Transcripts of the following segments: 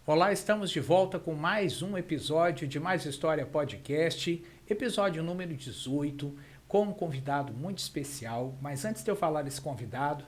Olá, estamos de volta com mais um episódio de Mais História Podcast, episódio número 18, com um convidado muito especial. Mas antes de eu falar desse convidado,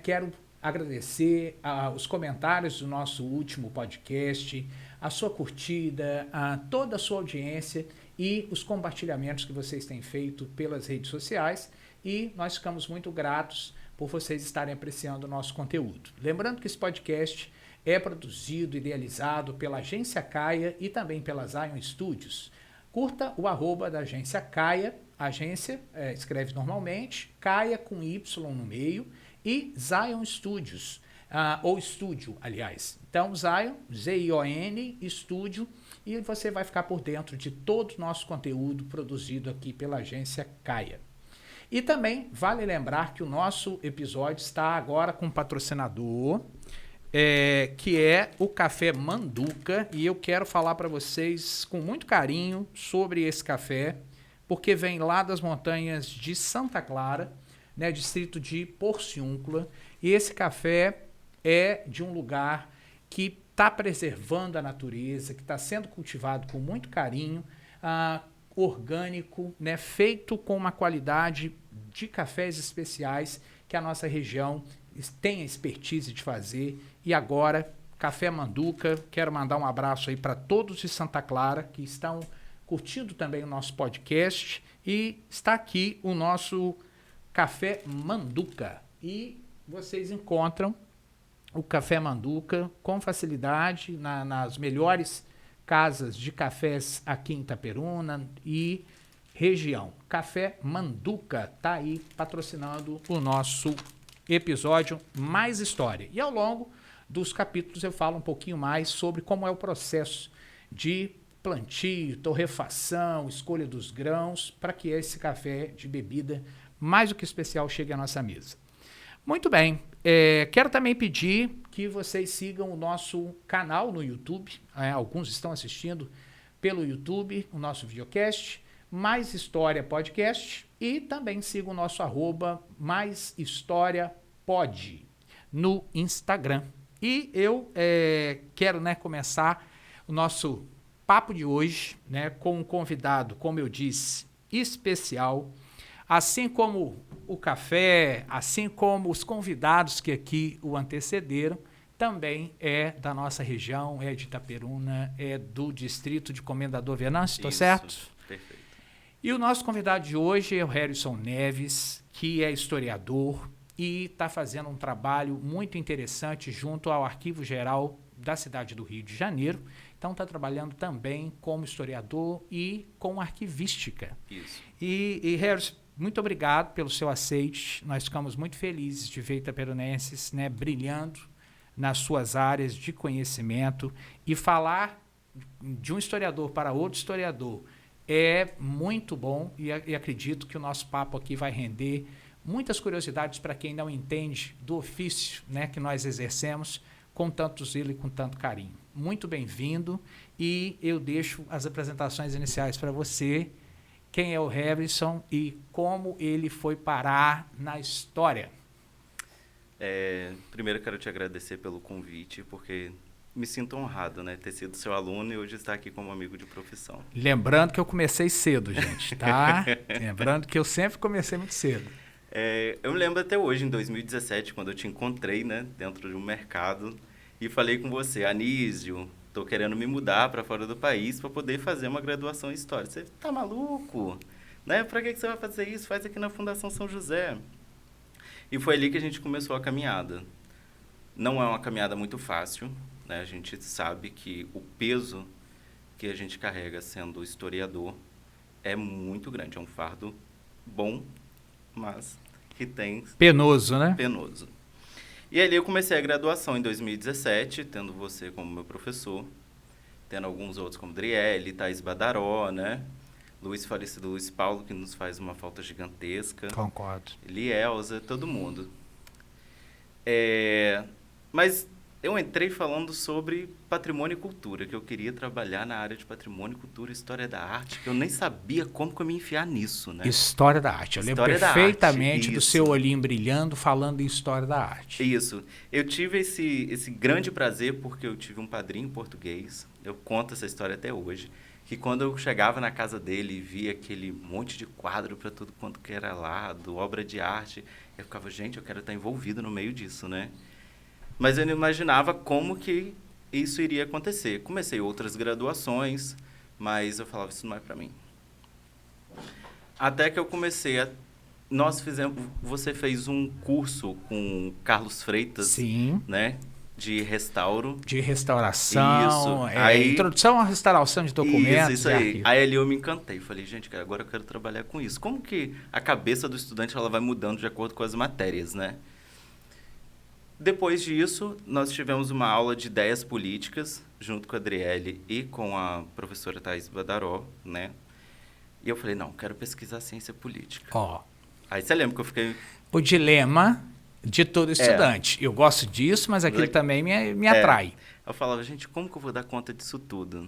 quero agradecer os comentários do nosso último podcast, a sua curtida, a toda a sua audiência e os compartilhamentos que vocês têm feito pelas redes sociais. E nós ficamos muito gratos por vocês estarem apreciando o nosso conteúdo. Lembrando que esse podcast é produzido e idealizado pela Agência Caia e também pela Zion Studios. Curta o @ da Agência Caia, agência escreve normalmente, Caia com Y no meio, e Zion Studios, ou estúdio, aliás. Então, Zion, Z-I-O-N, estúdio, e você vai ficar por dentro de todo o nosso conteúdo produzido aqui pela Agência Caia. E também vale lembrar que o nosso episódio está agora com um patrocinador, que é o Café Manduca, e eu quero falar para vocês com muito carinho sobre esse café, porque vem lá das montanhas de Santa Clara, distrito de Porciúncula, e esse café é de um lugar que está preservando a natureza, que está sendo cultivado com muito carinho, orgânico, feito com uma qualidade de cafés especiais que a nossa região tem a expertise de fazer. E agora, Café Manduca, quero mandar um abraço aí para todos de Santa Clara que estão curtindo também o nosso podcast, e está aqui o nosso Café Manduca. E vocês encontram o Café Manduca com facilidade nas melhores casas de cafés aqui em Itaperuna e região. Café Manduca está aí patrocinando o nosso episódio Mais História. E ao longo dos capítulos eu falo um pouquinho mais sobre como é o processo de plantio, torrefação, escolha dos grãos, para que esse café de bebida mais do que especial chegue à nossa mesa. Muito bem, quero também pedir que vocês sigam o nosso canal no YouTube, alguns estão assistindo pelo YouTube, o nosso videocast, Mais História Podcast, e também sigam o nosso @ Mais História Pod no Instagram. E eu quero começar o nosso papo de hoje com um convidado, como eu disse, especial. Assim como o café, assim como os convidados que aqui o antecederam, também é da nossa região, é de Itaperuna, é do distrito de Comendador Venâncio, estou certo? Perfeito. E o nosso convidado de hoje é o Harrison Neves, que é historiador e está fazendo um trabalho muito interessante junto ao Arquivo Geral da cidade do Rio de Janeiro. Então está trabalhando também como historiador e com arquivística. Isso. E Harrison, muito obrigado pelo seu aceite. Nós ficamos muito felizes de ver itaperunenses brilhando nas suas áreas de conhecimento, e falar de um historiador para outro historiador é muito bom, e acredito que o nosso papo aqui vai render muitas curiosidades para quem não entende do ofício que nós exercemos com tanto zelo e com tanto carinho. Muito bem-vindo, e eu deixo as apresentações iniciais para você. Quem é o Harrison e como ele foi parar na história? Primeiro quero te agradecer pelo convite, porque me sinto honrado, ter sido seu aluno e hoje estar aqui como amigo de profissão. Lembrando que eu comecei cedo, gente, tá? Lembrando que eu sempre comecei muito cedo. Eu me lembro até hoje, em 2017, quando eu te encontrei, dentro de um mercado, e falei com você: Anísio, estou querendo me mudar para fora do país para poder fazer uma graduação em História. Você tá maluco? Para que você vai fazer isso? Faz aqui na Fundação São José. E foi ali que a gente começou a caminhada. Não é uma caminhada muito fácil, A gente sabe que o peso que a gente carrega sendo historiador é muito grande. É um fardo bom, mas que tem... Penoso, né? Penoso. E ali eu comecei a graduação em 2017, tendo você como meu professor, tendo alguns outros como Driele, Thaís Badaró, falecido Luiz Paulo, que nos faz uma falta gigantesca. Concordo. Lielza, todo mundo. Mas Eu entrei falando sobre patrimônio e cultura, que eu queria trabalhar na área de patrimônio, cultura e história da arte, que eu nem sabia como que eu me enfiar nisso, né? História da arte. Eu lembro História da arte, perfeitamente do isso. seu olhinho brilhando falando em história da arte. Isso. Eu tive esse grande prazer porque eu tive um padrinho português, eu conto essa história até hoje, que quando eu chegava na casa dele e via aquele monte de quadro para tudo quanto que era lado, obra de arte, eu ficava, gente, eu quero estar envolvido no meio disso, né? Mas eu não imaginava como que isso iria acontecer. Comecei outras graduações, mas eu falava, isso não é para mim. Até que eu comecei a... Você fez um curso com Carlos Freitas, Sim. né? De restauro. De restauração. Isso. Aí, introdução à restauração de documentos. Isso aí. Aí ali eu me encantei. Falei, gente, agora eu quero trabalhar com isso. Como que a cabeça do estudante ela vai mudando de acordo com as matérias, né? Depois disso, nós tivemos uma aula de ideias políticas, junto com a Adriele e com a professora Thais Badaró, né? E eu falei, não, quero pesquisar ciência política. Ó. Aí você lembra que eu fiquei... O dilema de todo estudante. Eu gosto disso, mas aquilo também me atrai. Eu falava, gente, como que eu vou dar conta disso tudo?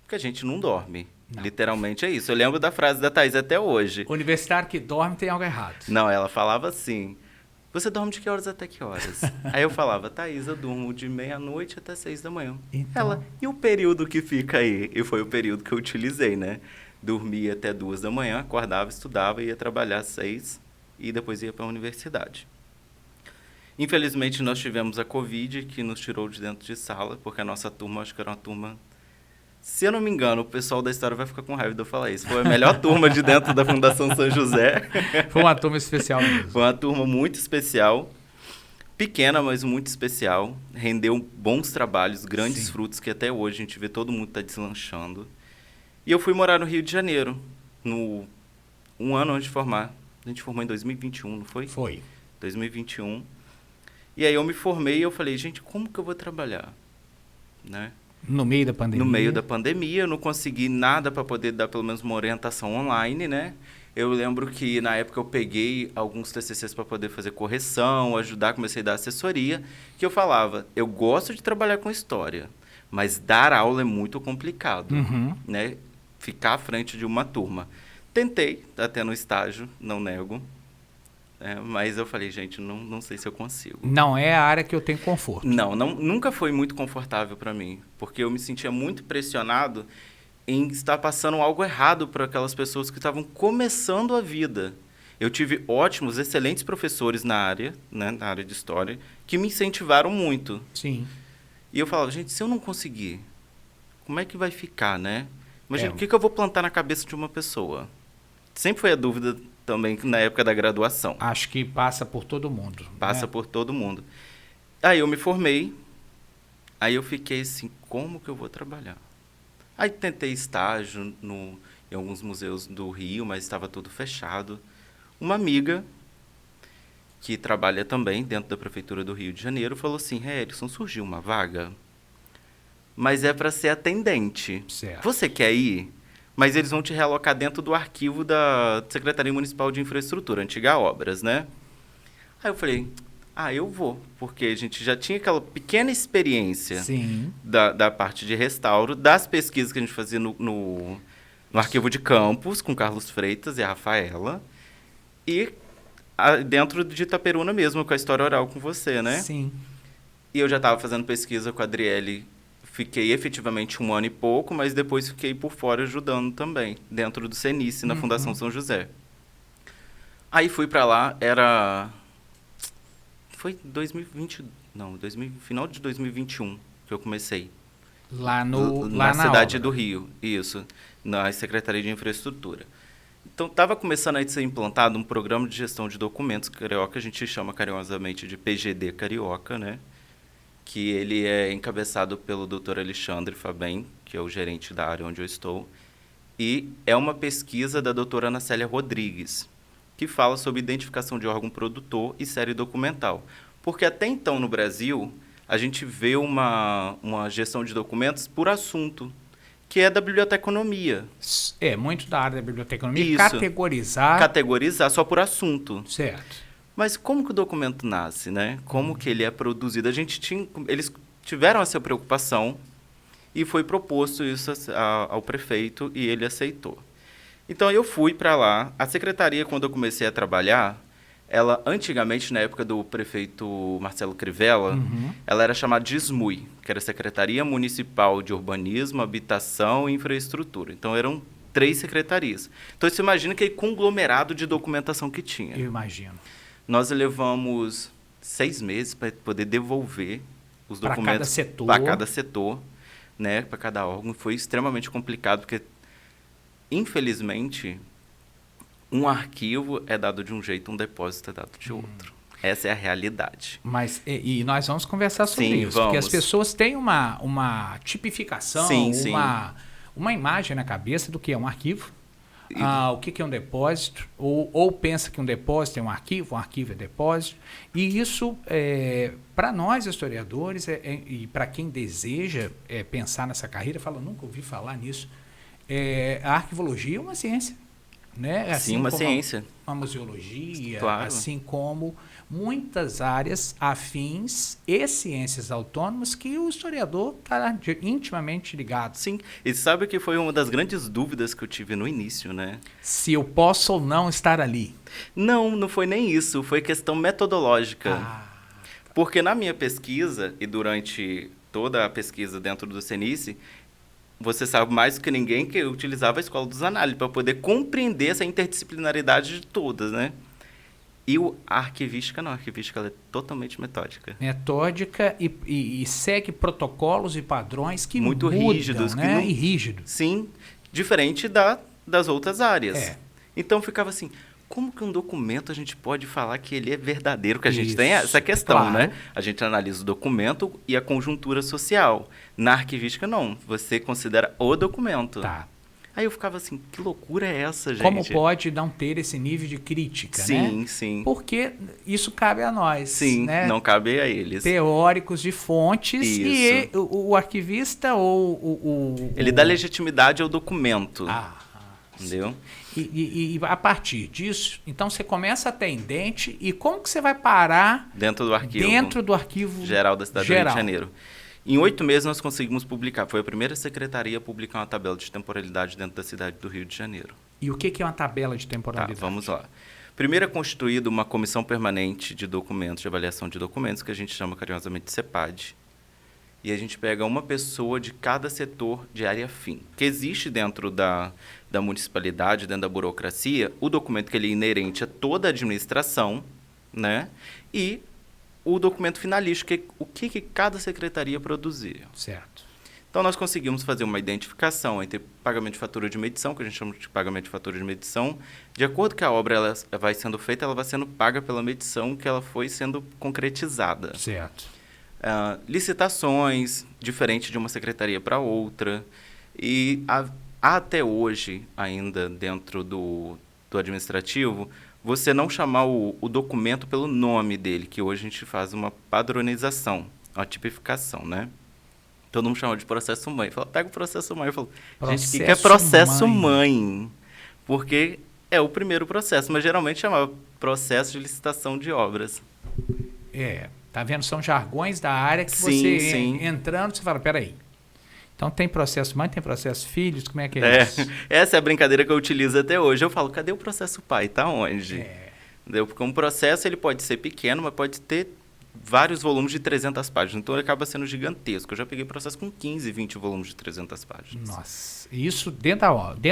Porque a gente não dorme. Não. Literalmente é isso. Eu lembro da frase da Thais até hoje. Universitário que dorme tem algo errado. Não, ela falava assim... Você dorme de que horas até que horas? Aí eu falava, Thaís, eu durmo de meia-noite até 6 da manhã. Então... Ela, e o período que fica aí? E foi o período que eu utilizei, né? Dormia até 2 da manhã, acordava, estudava, ia trabalhar às 6 e depois ia para a universidade. Infelizmente, nós tivemos a Covid, que nos tirou de dentro de sala, porque a nossa turma, acho que era uma turma... Se eu não me engano, o pessoal da história vai ficar com raiva de eu falar isso. Foi a melhor turma de dentro da Fundação São José. Foi uma turma especial mesmo. Foi uma turma muito especial. Pequena, mas muito especial. Rendeu bons trabalhos, grandes frutos, que até hoje a gente vê todo mundo tá deslanchando. E eu fui morar no Rio de Janeiro, um ano antes de formar. A gente formou em 2021, não foi? Foi. 2021. E aí eu me formei e eu falei, gente, como que eu vou trabalhar? Né? No meio da pandemia? No meio da pandemia, eu não consegui nada para poder dar pelo menos uma orientação online, né? Eu lembro que na época eu peguei alguns TCCs para poder fazer correção, ajudar, comecei a dar assessoria, que eu falava, eu gosto de trabalhar com história, mas dar aula é muito complicado, né? Ficar à frente de uma turma. Tentei, até no estágio, não nego, mas eu falei, gente, não sei se eu consigo. Não é a área que eu tenho conforto. Não, nunca foi muito confortável para mim, porque eu me sentia muito pressionado em estar passando algo errado para aquelas pessoas que estavam começando a vida. Eu tive ótimos, excelentes professores na área, né, na área de história, que me incentivaram muito. Sim. E eu falava, gente, se eu não conseguir, como é que vai ficar, né? Imagina, o que eu vou plantar na cabeça de uma pessoa? Sempre foi a dúvida também na época da graduação. Acho que passa por todo mundo. Passa por todo mundo. Aí eu me formei, aí eu fiquei assim, como que eu vou trabalhar? Aí tentei estágio em alguns museus do Rio, mas estava tudo fechado. Uma amiga, que trabalha também dentro da Prefeitura do Rio de Janeiro, falou assim, Erickson, surgiu uma vaga, mas é para ser atendente. Certo. Você quer ir? Mas eles vão te realocar dentro do arquivo da Secretaria Municipal de Infraestrutura, antiga Obras, né? Aí eu falei, eu vou, porque a gente já tinha aquela pequena experiência da parte de restauro, das pesquisas que a gente fazia no arquivo de campus, com Carlos Freitas e a Rafaela, e dentro de Itaperuna mesmo, com a história oral com você, né? Sim. E eu já estava fazendo pesquisa com a Adriele. Fiquei efetivamente 1 ano e pouco, mas depois fiquei por fora ajudando também, dentro do CENICE, na Fundação São José. Aí fui para lá, foi 2020, final de 2021 que eu comecei. Lá na cidade do Rio, isso, na Secretaria de Infraestrutura. Então, estava começando a ser implantado um programa de gestão de documentos carioca, a gente chama carinhosamente de PGD Carioca, né? Que ele é encabeçado pelo Dr. Alexandre Fabem, que é o gerente da área onde eu estou, e é uma pesquisa da doutora Ana Célia Rodrigues, que fala sobre identificação de órgão produtor e série documental. Porque até então, no Brasil, a gente vê uma gestão de documentos por assunto, que é da biblioteconomia. É, muito da área da biblioteconomia. Isso. Categorizar só por assunto. Certo. Mas como que o documento nasce, né? Como que ele é produzido? Eles tiveram essa preocupação e foi proposto isso ao prefeito e ele aceitou. Então, eu fui para lá. A secretaria, quando eu comecei a trabalhar, ela, antigamente, na época do prefeito Marcelo Crivella, ela era chamada de SMUI, que era Secretaria Municipal de Urbanismo, Habitação e Infraestrutura. Então, eram 3 secretarias. Então, você imagina que conglomerado de documentação que tinha. Eu imagino. Nós levamos 6 meses para poder devolver os documentos para cada setor, né, para cada órgão. Foi extremamente complicado, porque, infelizmente, um arquivo é dado de um jeito, um depósito é dado de outro. Essa é a realidade. Mas, e nós vamos conversar sobre Sim, isso, vamos. porque as pessoas têm uma tipificação, Sim, sim. uma imagem na cabeça do que é um arquivo, o que é um depósito, ou pensa que um depósito é um arquivo é depósito, e isso, para nós historiadores, e para quem deseja pensar nessa carreira, fala, nunca ouvi falar nisso, a arquivologia é uma ciência. Né? Assim Sim, uma como ciência. A museologia, Claro. assim como muitas áreas afins e ciências autônomas que o historiador está intimamente ligado. Sim, e sabe que foi uma das grandes dúvidas que eu tive no início, né? Se eu posso ou não estar ali. Não foi nem isso, foi questão metodológica. Porque na minha pesquisa, e durante toda a pesquisa dentro do CENICE, você sabe mais do que ninguém que eu utilizava a Escola dos Análises para poder compreender essa interdisciplinaridade de todas, né? E a arquivística não, a arquivística ela é totalmente metódica. Metódica e segue protocolos e padrões que muito mudam, rígidos. Né? E rígidos. Sim, diferente das outras áreas. Então ficava assim, como que um documento a gente pode falar que ele é verdadeiro? Que a gente tem essa questão, claro, né? A gente analisa o documento e a conjuntura social. Na arquivística, não. Você considera o documento. Tá. Aí eu ficava assim, que loucura é essa, gente? Como pode não ter esse nível de crítica, sim, né? Sim. Porque isso cabe a nós. Sim, né? Não cabe a eles. Teóricos de fontes isso. E o arquivista ou ele dá legitimidade ao documento. Entendeu? E a partir disso, então você começa atendente e como que você vai parar dentro do arquivo geral da cidade do Rio de Janeiro? Em 8 meses nós conseguimos publicar. Foi a primeira secretaria a publicar uma tabela de temporalidade dentro da cidade do Rio de Janeiro. E o que é uma tabela de temporalidade? Tá, vamos lá. Primeiro é constituída uma comissão permanente de documentos, de avaliação de documentos, que a gente chama carinhosamente de CEPAD. E a gente pega uma pessoa de cada setor de área fim. Que existe dentro da municipalidade, dentro da burocracia, o documento que ele é inerente a toda a administração, né? E o documento finalístico, que é o que cada secretaria produzia. Certo. Então, nós conseguimos fazer uma identificação entre pagamento de fatura de medição, que a gente chama de pagamento de fatura de medição. De acordo com a obra ela vai sendo feita, ela vai sendo paga pela medição que ela foi sendo concretizada. Certo. Licitações, diferente de uma secretaria para outra. E até hoje, ainda dentro do administrativo, você não chamar o documento pelo nome dele, que hoje a gente faz uma padronização, uma tipificação, né? Todo mundo chama de processo mãe. Fala, pega o processo mãe. Eu falo, gente, o que é processo mãe? Porque é o primeiro processo, mas geralmente chamava processo de licitação de obras. Tá vendo? São jargões da área que sim. Entrando, você fala, peraí. Então tem processo mãe, tem processo filhos, como é que é isso? Essa é a brincadeira que eu utilizo até hoje. Eu falo, cadê o processo pai? Tá onde? Entendeu? Porque um processo ele pode ser pequeno, mas pode ter vários volumes de 300 páginas. Então ele acaba sendo gigantesco. Eu já peguei processo com 15, 20 volumes de 300 páginas. Nossa, isso dentro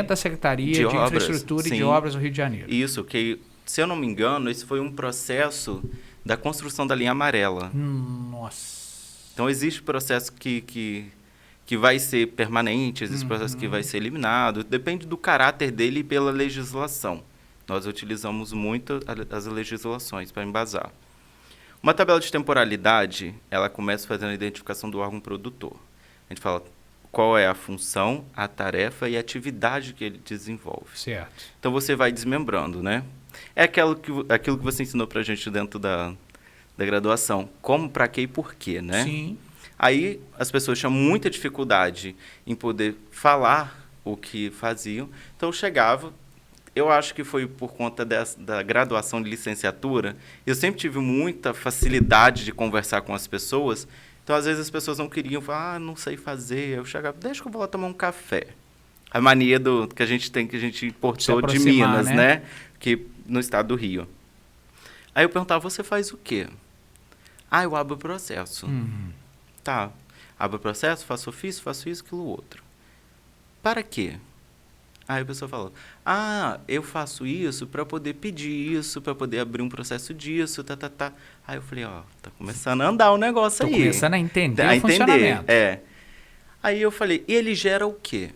da Secretaria de Infraestrutura e de Obras do Rio de Janeiro. Isso, que se eu não me engano, esse foi um processo da construção da linha amarela. Nossa. Então existe processo que vai ser permanente, existe processo que vai ser eliminado, depende do caráter dele pela legislação. Nós utilizamos muito as legislações para embasar. Uma tabela de temporalidade, ela começa fazendo a identificação do órgão produtor. A gente fala qual é a função, a tarefa e a atividade que ele desenvolve. Certo. Então você vai desmembrando, né? É aquilo que você ensinou para a gente dentro da graduação. Como, para quê e por quê, né? Sim. Aí as pessoas tinham muita dificuldade em poder falar o que faziam. Então chegava, eu acho que foi por conta da graduação de licenciatura, eu sempre tive muita facilidade de conversar com as pessoas, Então, às vezes, as pessoas não queriam, falar, não sei fazer. Eu chegava, deixa que eu vou lá tomar um café. A mania que a gente tem, que a gente importou de Minas, né? Que, no estado do Rio. Aí eu perguntava, você faz o quê? Eu abro o processo. Tá, abro o processo, faço ofício, faço isso, aquilo, outro. Para quê? Aí a pessoa falou, eu faço isso para poder pedir isso, para poder abrir um processo disso, tá. Aí eu falei, tá começando a andar o negócio aí. Tô começando a entender o funcionamento. Aí eu falei, e ele gera o quê?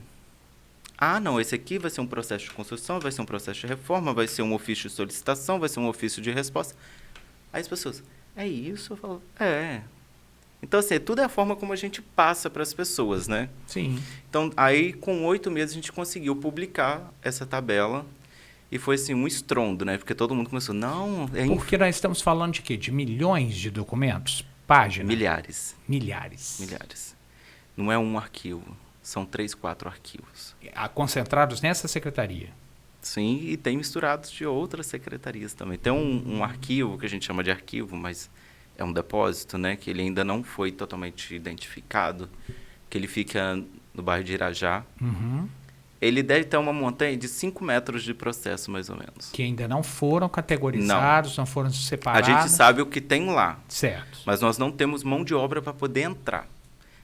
Não, esse aqui vai ser um processo de construção, vai ser um processo de reforma, vai ser um ofício de solicitação, vai ser um ofício de resposta. Aí as pessoas, é isso? Eu falo, Então, assim, tudo é a forma como a gente passa para as pessoas, né? Sim. Então, aí, com 8 meses, a gente conseguiu publicar essa tabela. E foi, assim, um estrondo, né? Porque todo mundo começou, Porque nós estamos falando de quê? De milhões de documentos? Páginas? Milhares. Milhares. Não é um arquivo. São 3, 4 arquivos. Concentrados nessa secretaria? Sim, e tem misturados de outras secretarias também. Tem um arquivo, que a gente chama de arquivo, mas é um depósito, né? Que ele ainda não foi totalmente identificado, que ele fica no bairro de Irajá. Ele deve ter uma montanha de 5 metros de processo, mais ou menos. Que ainda não foram categorizados, não foram separados. A gente sabe o que tem lá. Certo. Mas nós não temos mão de obra para poder entrar.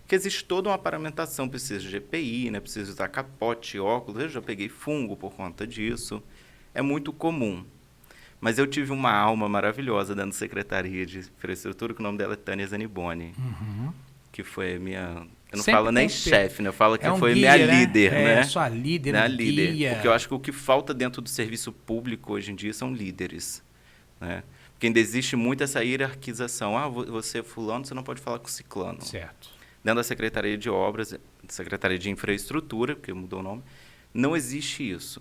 Porque existe toda uma paramentação, precisa de EPI, né? Precisa usar capote, óculos. Eu já peguei fungo por conta disso. É muito comum. Mas eu tive uma alma maravilhosa dentro da Secretaria de Infraestrutura, que o nome dela é Tânia Zaniboni. Que foi minha... Eu não falo nem chefe, né? Eu falo que foi minha líder, né? Sua líder, minha líder. Porque eu acho que o que falta dentro do serviço público hoje em dia são líderes, né? Porque ainda existe muito essa hierarquização. Você é fulano, você não pode falar com ciclano. Certo. Dentro da Secretaria de Obras, Secretaria de Infraestrutura, porque mudou o nome, não existe isso.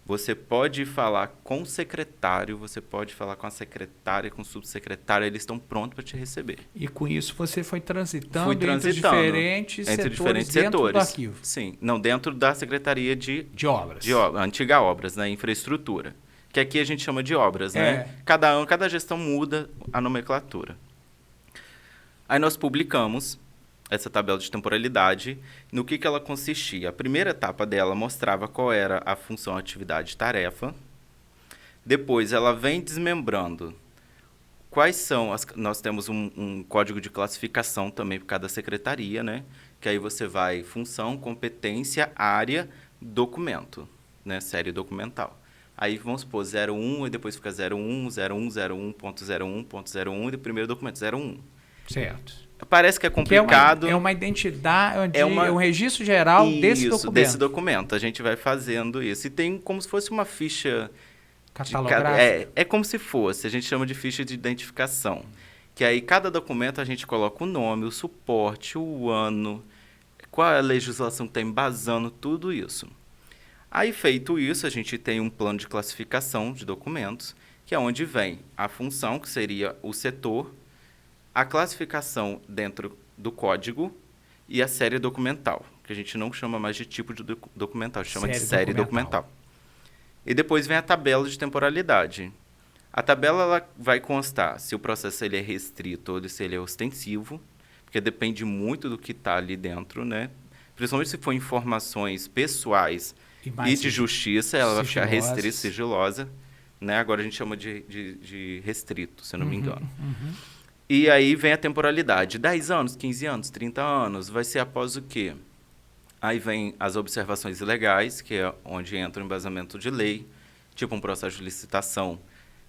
Você pode falar com o secretário, você pode falar com a secretária, com o subsecretário, eles estão prontos para te receber. E com isso você foi transitando entre diferentes setores do arquivo? Sim, não, dentro da Secretaria de Obras. Antiga Obras, né, Infraestrutura, que aqui a gente chama de obras, né? Cada gestão muda a nomenclatura. Aí nós publicamos essa tabela de temporalidade, no que ela consistia. A primeira etapa dela mostrava qual era a função, atividade e tarefa. Depois, ela vem desmembrando quais são nós temos um código de classificação também para cada secretaria, né? Que aí você vai função, competência, área, documento, né? Série documental. Aí vamos supor 01 e depois fica 01, 01, 01.01.01 e o primeiro documento 01. Certo. Parece que é complicado. É uma identidade, é um registro geral desse documento. Desse documento. A gente vai fazendo isso. E tem como se fosse uma ficha... Catalográfica. É como se fosse. A gente chama de ficha de identificação. Que aí, cada documento, a gente coloca o nome, o suporte, o ano, qual é a legislação que está embasando, tudo isso. Aí, feito isso, a gente tem um plano de classificação de documentos, que é onde vem a função, que seria o setor, a classificação dentro do código e a série documental, que a gente não chama mais de tipo de documental, chama de série documental. E depois vem a tabela de temporalidade. A tabela ela vai constar se o processo ele é restrito ou se ele é ostensivo, porque depende muito do que está ali dentro, né? Principalmente se for informações pessoais e de justiça, ela vai ficar restrita, sigilosa. Né? Agora a gente chama de restrito, se eu não me engano. E aí vem a temporalidade. 10 anos, 15 anos, 30 anos. Vai ser após o quê? Aí vem as observações legais, que é onde entra o embasamento de lei, tipo um processo de licitação,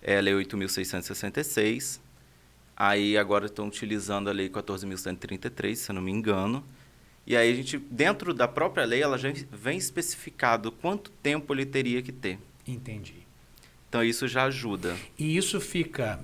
é a Lei 8.666. Aí agora estão utilizando a Lei 14.133, se eu não me engano. E aí a gente, dentro da própria lei, ela já vem especificado quanto tempo ele teria que ter. Entendi. Então, isso já ajuda. E isso fica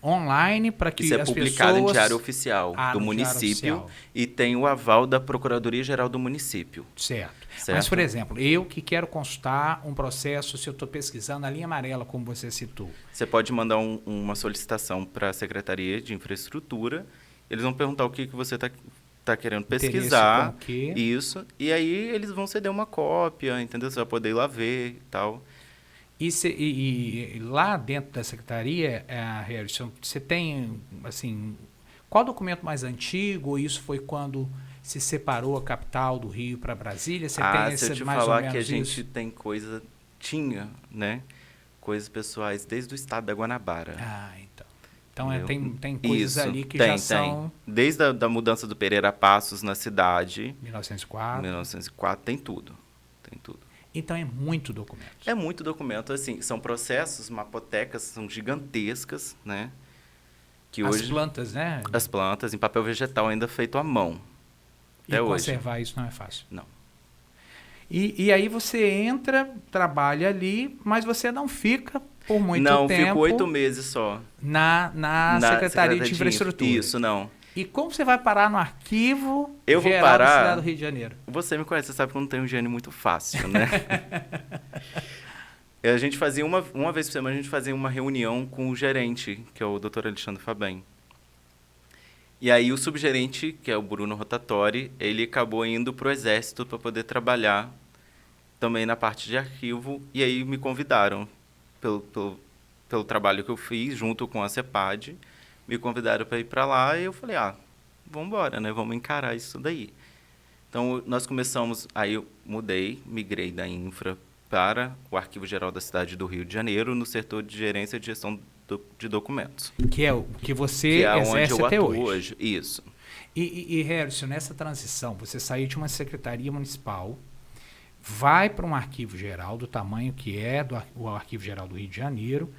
online para que as pessoas... Isso é publicado em Diário Oficial do município e tem o aval da Procuradoria-Geral do município. Certo. Mas, por exemplo, eu que quero consultar um processo, se eu estou pesquisando a linha amarela, como você citou. Você pode mandar uma solicitação para a Secretaria de Infraestrutura. Eles vão perguntar o que você está querendo pesquisar. Isso. E aí, eles vão ceder uma cópia, entendeu? Você vai poder ir lá ver e tal. E lá dentro da secretaria, Harrison, você tem assim, Qual documento mais antigo? Isso foi quando se separou a capital do Rio para Brasília? Você tem se eu esse, te mais ou falar menos que a isso? gente tem tinha, né? Coisas pessoais desde o estado da Guanabara. Ah, então. Então Entendeu? tem coisas Isso, ali que já são... Desde a da mudança do Pereira Passos na cidade, 1904. 1904, tem tudo. Tem tudo. Então é muito documento. É muito documento, assim, são processos, mapotecas, são gigantescas, né? Que As hoje, plantas, né? as plantas em papel vegetal ainda feito à mão. E Até hoje. conservar isso não é fácil. Não. E aí você entra, trabalha ali, mas você não fica por muito não, tempo... Não, fico 8 meses só. Na Secretaria de Infraestrutura. Isso, não. E como você vai parar no Arquivo Eu vou Geral parar, da cidade do Rio de Janeiro? Você me conhece, você sabe que eu não tenho um gênio muito fácil, né? A gente fazia uma vez por semana, a gente fazia uma reunião com o gerente, que é o Dr. Alexandre Fabem. E aí o subgerente, que é o Bruno Rotatori, ele acabou indo para o Exército para poder trabalhar também na parte de arquivo, e aí me convidaram pelo trabalho que eu fiz junto com a CEPAD, me convidaram para ir para lá e eu falei, vamos embora, né? Vamos encarar isso daí. Então, nós começamos, aí eu migrei da infra para o Arquivo Geral da cidade do Rio de Janeiro, no setor de gerência e gestão de documentos. Que é o que você exerce onde eu até atuo hoje. Isso. E Harrison, nessa transição, você saiu de uma secretaria municipal, vai para um arquivo geral do tamanho que é o Arquivo Geral do Rio de Janeiro.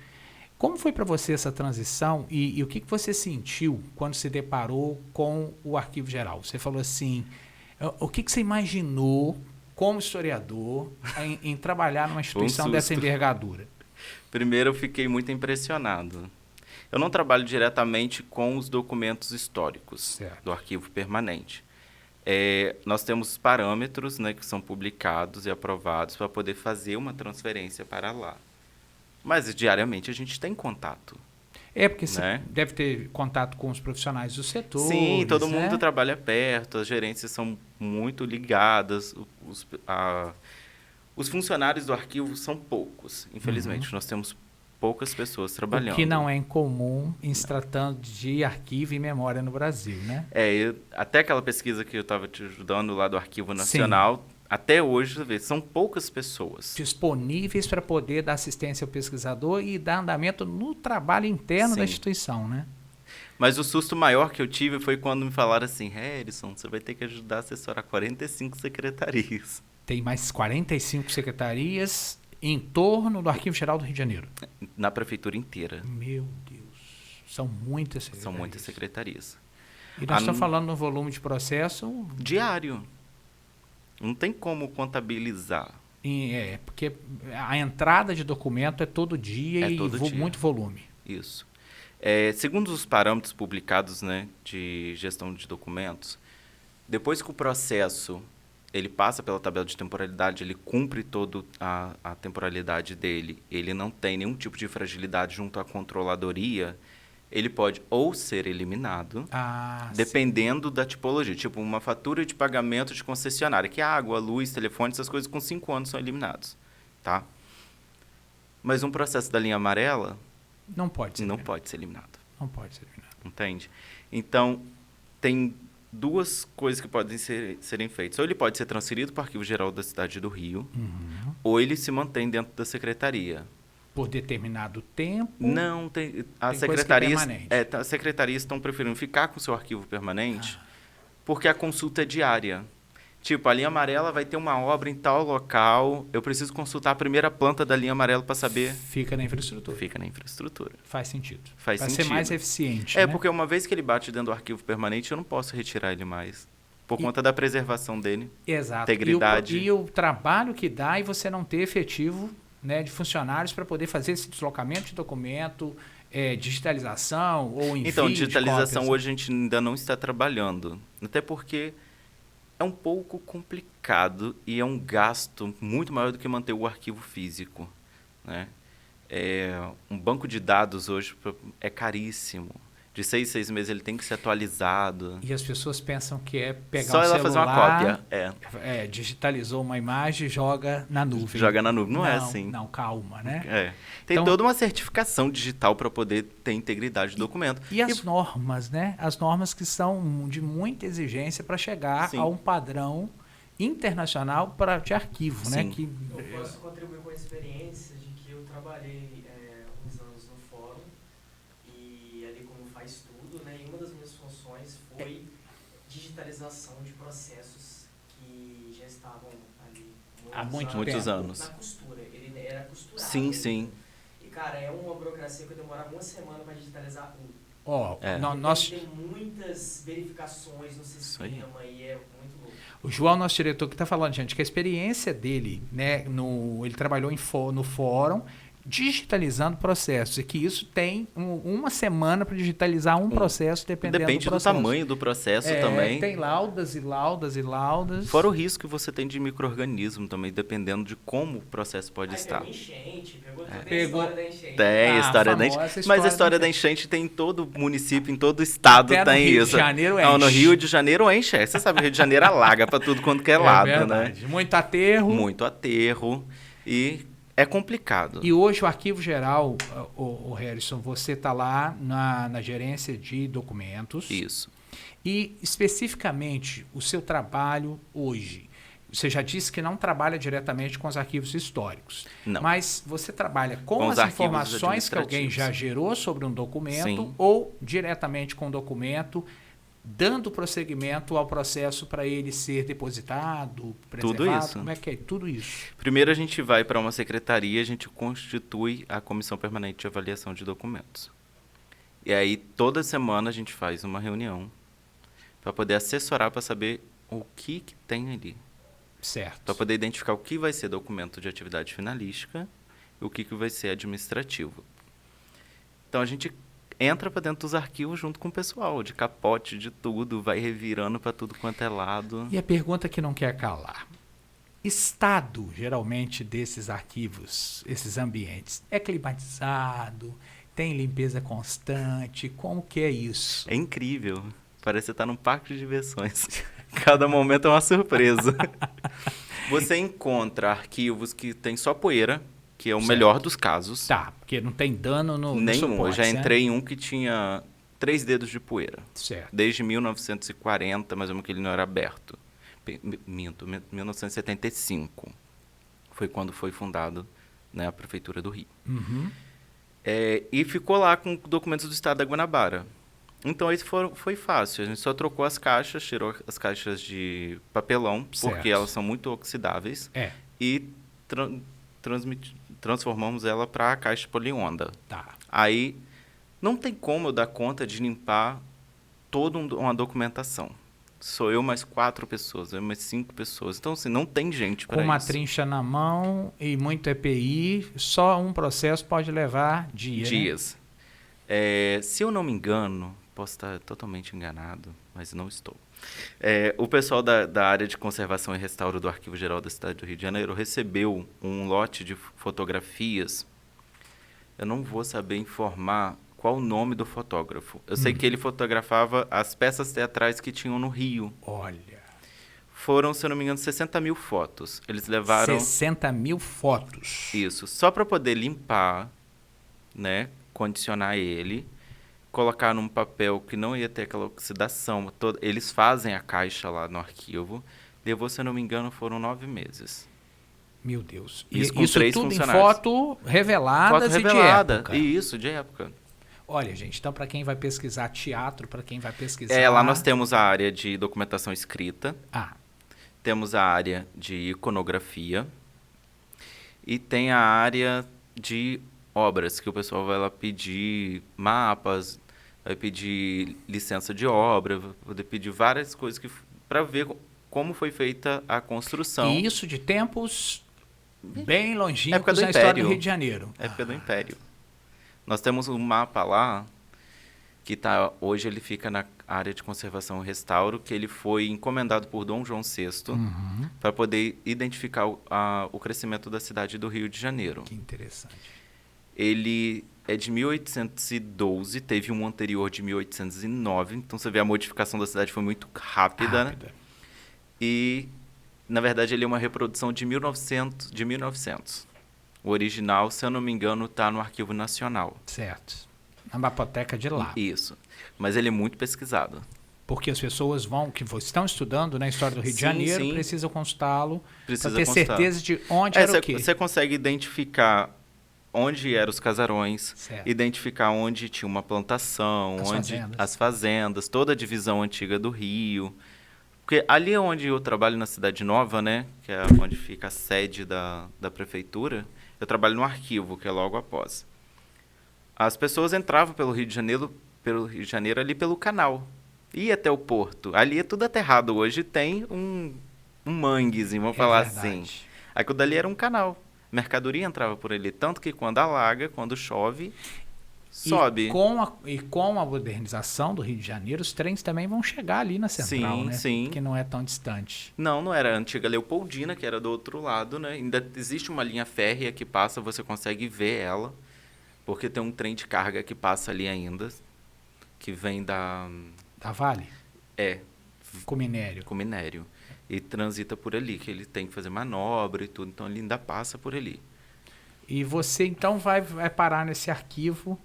Como foi para você essa transição e o que você sentiu quando se deparou com o Arquivo Geral? Você falou assim, o que você imaginou como historiador em trabalhar numa instituição dessa envergadura? Primeiro, eu fiquei muito impressionado. Eu não trabalho diretamente com os documentos históricos do arquivo permanente. Nós temos parâmetros, né, que são publicados e aprovados para poder fazer uma transferência para lá. Mas diariamente a gente tem contato. Porque você deve ter contato com os profissionais do setor. Sim, todo mundo trabalha perto, as gerências são muito ligadas, os funcionários do arquivo são poucos, infelizmente. Nós temos poucas pessoas trabalhando. O que não é incomum em se tratando de arquivo e memória no Brasil, né? Até aquela pesquisa que eu estava te ajudando lá do Arquivo Nacional, sim, até hoje, são poucas pessoas disponíveis para poder dar assistência ao pesquisador e dar andamento no trabalho interno, sim, da instituição, né? Mas o susto maior que eu tive foi quando me falaram assim, Harrison, você vai ter que ajudar a assessorar 45 secretarias. Tem mais 45 secretarias em torno do Arquivo Geral do Rio de Janeiro? Na prefeitura inteira. Meu Deus, são muitas secretarias. São muitas secretarias. E nós estamos falando no volume de processo... diário. Não tem como contabilizar. Porque a entrada de documento é todo dia muito volume. Isso. Segundo os parâmetros publicados, né, de gestão de documentos, depois que o processo ele passa pela tabela de temporalidade, ele cumpre toda a temporalidade dele, ele não tem nenhum tipo de fragilidade junto à controladoria, ele pode ou ser eliminado, dependendo da tipologia. Tipo, uma fatura de pagamento de concessionária, que água, luz, telefone, essas coisas com 5 anos são eliminados. Tá? Mas um processo da linha amarela não pode ser eliminado. Não pode ser eliminado. Entende? Então, tem duas coisas que podem serem feitas. Ou ele pode ser transferido para o Arquivo Geral da cidade do Rio, ou ele se mantém dentro da secretaria. Por determinado tempo? Não, as secretarias estão preferindo ficar com o seu arquivo permanente porque a consulta é diária. Tipo, a linha amarela vai ter uma obra em tal local, eu preciso consultar a primeira planta da linha amarela para saber... Fica na infraestrutura. Fica na infraestrutura. Faz sentido. Vai ser mais eficiente, né? Porque uma vez que ele bate dentro do arquivo permanente, eu não posso retirar ele mais. Por conta da preservação dele. Exato. Integridade. E o trabalho que dá e você não ter efetivo... né, de funcionários para poder fazer esse deslocamento de documento, digitalização ou envio. Então, digitalização hoje a gente ainda não está trabalhando. Até porque é um pouco complicado e é um gasto muito maior do que manter o arquivo físico. Né? Um banco de dados hoje é caríssimo. De 6 meses ele tem que ser atualizado. E as pessoas pensam que é pegar Só um ela celular, fazer uma cópia. digitalizou uma imagem e joga na nuvem. Joga na nuvem. Não é assim. Não, calma, né? Tem Então, toda uma certificação digital para poder ter integridade do documento. E as normas, né? As normas que são de muita exigência para chegar Sim. a um padrão internacional de arquivo, né? Que, eu posso contribuir com a experiência de que eu trabalhei uns anos no fórum e ali como faz tudo, né? E uma das minhas funções foi digitalização de processos que já estavam ali há muitos anos. Na costura, ele era costurado. Sim, sim. E cara, é uma burocracia que eu demorava uma semana para digitalizar tudo. nós... Tem muitas verificações no sistema e é muito louco. O João, nosso diretor, que está falando, gente, que a experiência dele, né, ele trabalhou no fórum, digitalizando processos, e que isso tem uma semana para digitalizar um processo, dependendo Depende do processo. do tamanho do processo também. Tem laudas e laudas e laudas. Fora o risco que você tem de micro-organismo também, dependendo de como o processo pode estar. Pegou enchente, tem a Pegou. história da enchente. Tem a história da enchente. Mas a história da enchente tem em todo município, em todo estado Até tem no Rio isso. de Janeiro enche. Não, no Rio de Janeiro enche. Você sabe, o Rio de Janeiro alaga para tudo quanto que é lado, verdade. né? Muito aterro. Muito aterro. E é complicado. E hoje o Arquivo Geral, o Harrison, você está lá na gerência de documentos. Isso. E especificamente o seu trabalho hoje. Você já disse que não trabalha diretamente com os arquivos históricos. Não. Mas você trabalha com os as arquivos informações que alguém já administrativos. gerou sobre um documento. Sim. Ou diretamente com o documento, dando prosseguimento ao processo para ele ser depositado, preservado. Tudo isso. Como é que é? Tudo isso. Primeiro a gente vai para uma secretaria, a gente constitui a Comissão Permanente de Avaliação de Documentos. E aí toda semana a gente faz uma reunião para poder assessorar, para saber o que tem ali. Certo. Para poder identificar o que vai ser documento de atividade finalística e o que vai ser administrativo. Então a gente entra para dentro dos arquivos junto com o pessoal, de capote, de tudo, vai revirando para tudo quanto é lado. E a pergunta que não quer calar. Estado, geralmente, desses arquivos, esses ambientes, é climatizado, tem limpeza constante, como que é isso? É incrível. Parece que você está num parque de diversões. Cada momento é uma surpresa. Você encontra arquivos que tem só poeira, que é o melhor dos casos. Tá, porque não tem dano no Nenhum. suporte, Eu já né? entrei em um que tinha 3 dedos de poeira. Certo. Desde 1940, mais ou menos, que ele não era aberto. Minto, 1975. Foi quando foi fundado, né, a Prefeitura do Rio. Uhum. E ficou lá com documentos do Estado da Guanabara. Então, isso foi fácil. A gente só trocou as caixas, tirou as caixas de papelão, Certo. porque elas são muito oxidáveis, e transformamos ela para a caixa polionda. Tá. Aí, não tem como eu dar conta de limpar toda uma documentação. Sou eu mais 4 pessoas, eu mais 5 pessoas. Então, assim, não tem gente para Com isso. uma trincha na mão e muito EPI, só um processo pode levar dias. Se eu não me engano, posso estar totalmente enganado, mas não estou. O pessoal da área de conservação e restauro do Arquivo Geral da cidade do Rio de Janeiro recebeu um lote de fotografias. Eu não vou saber informar qual o nome do fotógrafo. Eu sei que ele fotografava as peças teatrais que tinham no Rio. Olha. Foram, se eu não me engano, 60 mil fotos. Eles levaram... 60 mil fotos. Isso. Só para poder limpar, né, condicionar ele, colocar num papel que não ia ter aquela oxidação. Eles fazem a caixa lá no arquivo. Levou, se eu não me engano, foram 9 meses. Meu Deus. Isso com 3 tudo em funcionários. foto reveladas Foto e revelada. de época. Isso, de época. Olha, gente, então para quem vai pesquisar teatro, para quem vai pesquisar... Lá nós temos a área de documentação escrita. Temos a área de iconografia. E tem a área de obras, que o pessoal vai lá pedir mapas, vai pedir licença de obra, vai poder pedir várias coisas para ver como foi feita a construção. E isso de tempos bem longínquos Época do na história Império. do Rio de Janeiro. Época do Império. Nós temos um mapa lá, que hoje ele fica na área de conservação e restauro, que ele foi encomendado por Dom João VI para poder identificar o crescimento da cidade do Rio de Janeiro. Que interessante. Ele é de 1812, teve um anterior de 1809, então você vê a modificação da cidade foi muito rápida, né? E, na verdade, ele é uma reprodução de 1900. O original, se eu não me engano, está no Arquivo Nacional. Certo. Na mapoteca de lá. Isso. Mas ele é muito pesquisado. Porque as pessoas que estão estudando na história do Rio de Sim, Janeiro sim. precisam consultá-lo para ter Consultar. certeza de onde era o quê. Você consegue identificar onde eram os casarões, Certo. identificar onde tinha uma plantação, as fazendas, toda a divisão antiga do Rio. Porque ali é onde eu trabalho na Cidade Nova, né, que é onde fica a sede da prefeitura, eu trabalho no arquivo, que é logo após. As pessoas entravam pelo Rio de Janeiro ali pelo canal. Ia até o porto. Ali é tudo aterrado. Hoje tem um manguezinho, vamos falar assim. Aquilo dali era um canal. Mercadoria entrava por ali. Tanto que quando alaga, quando chove, sobe. E com a modernização do Rio de Janeiro, os trens também vão chegar ali na central, sim, né? Sim. Que não é tão distante. Não era a antiga Leopoldina, que era do outro lado, né? Ainda existe uma linha férrea que passa, você consegue ver ela. Porque tem um trem de carga que passa ali ainda, que vem da Vale? É. Com minério. Com minério. E transita por ali, que ele tem que fazer manobra e tudo, então ele ainda passa por ali. E você, então, vai parar nesse arquivo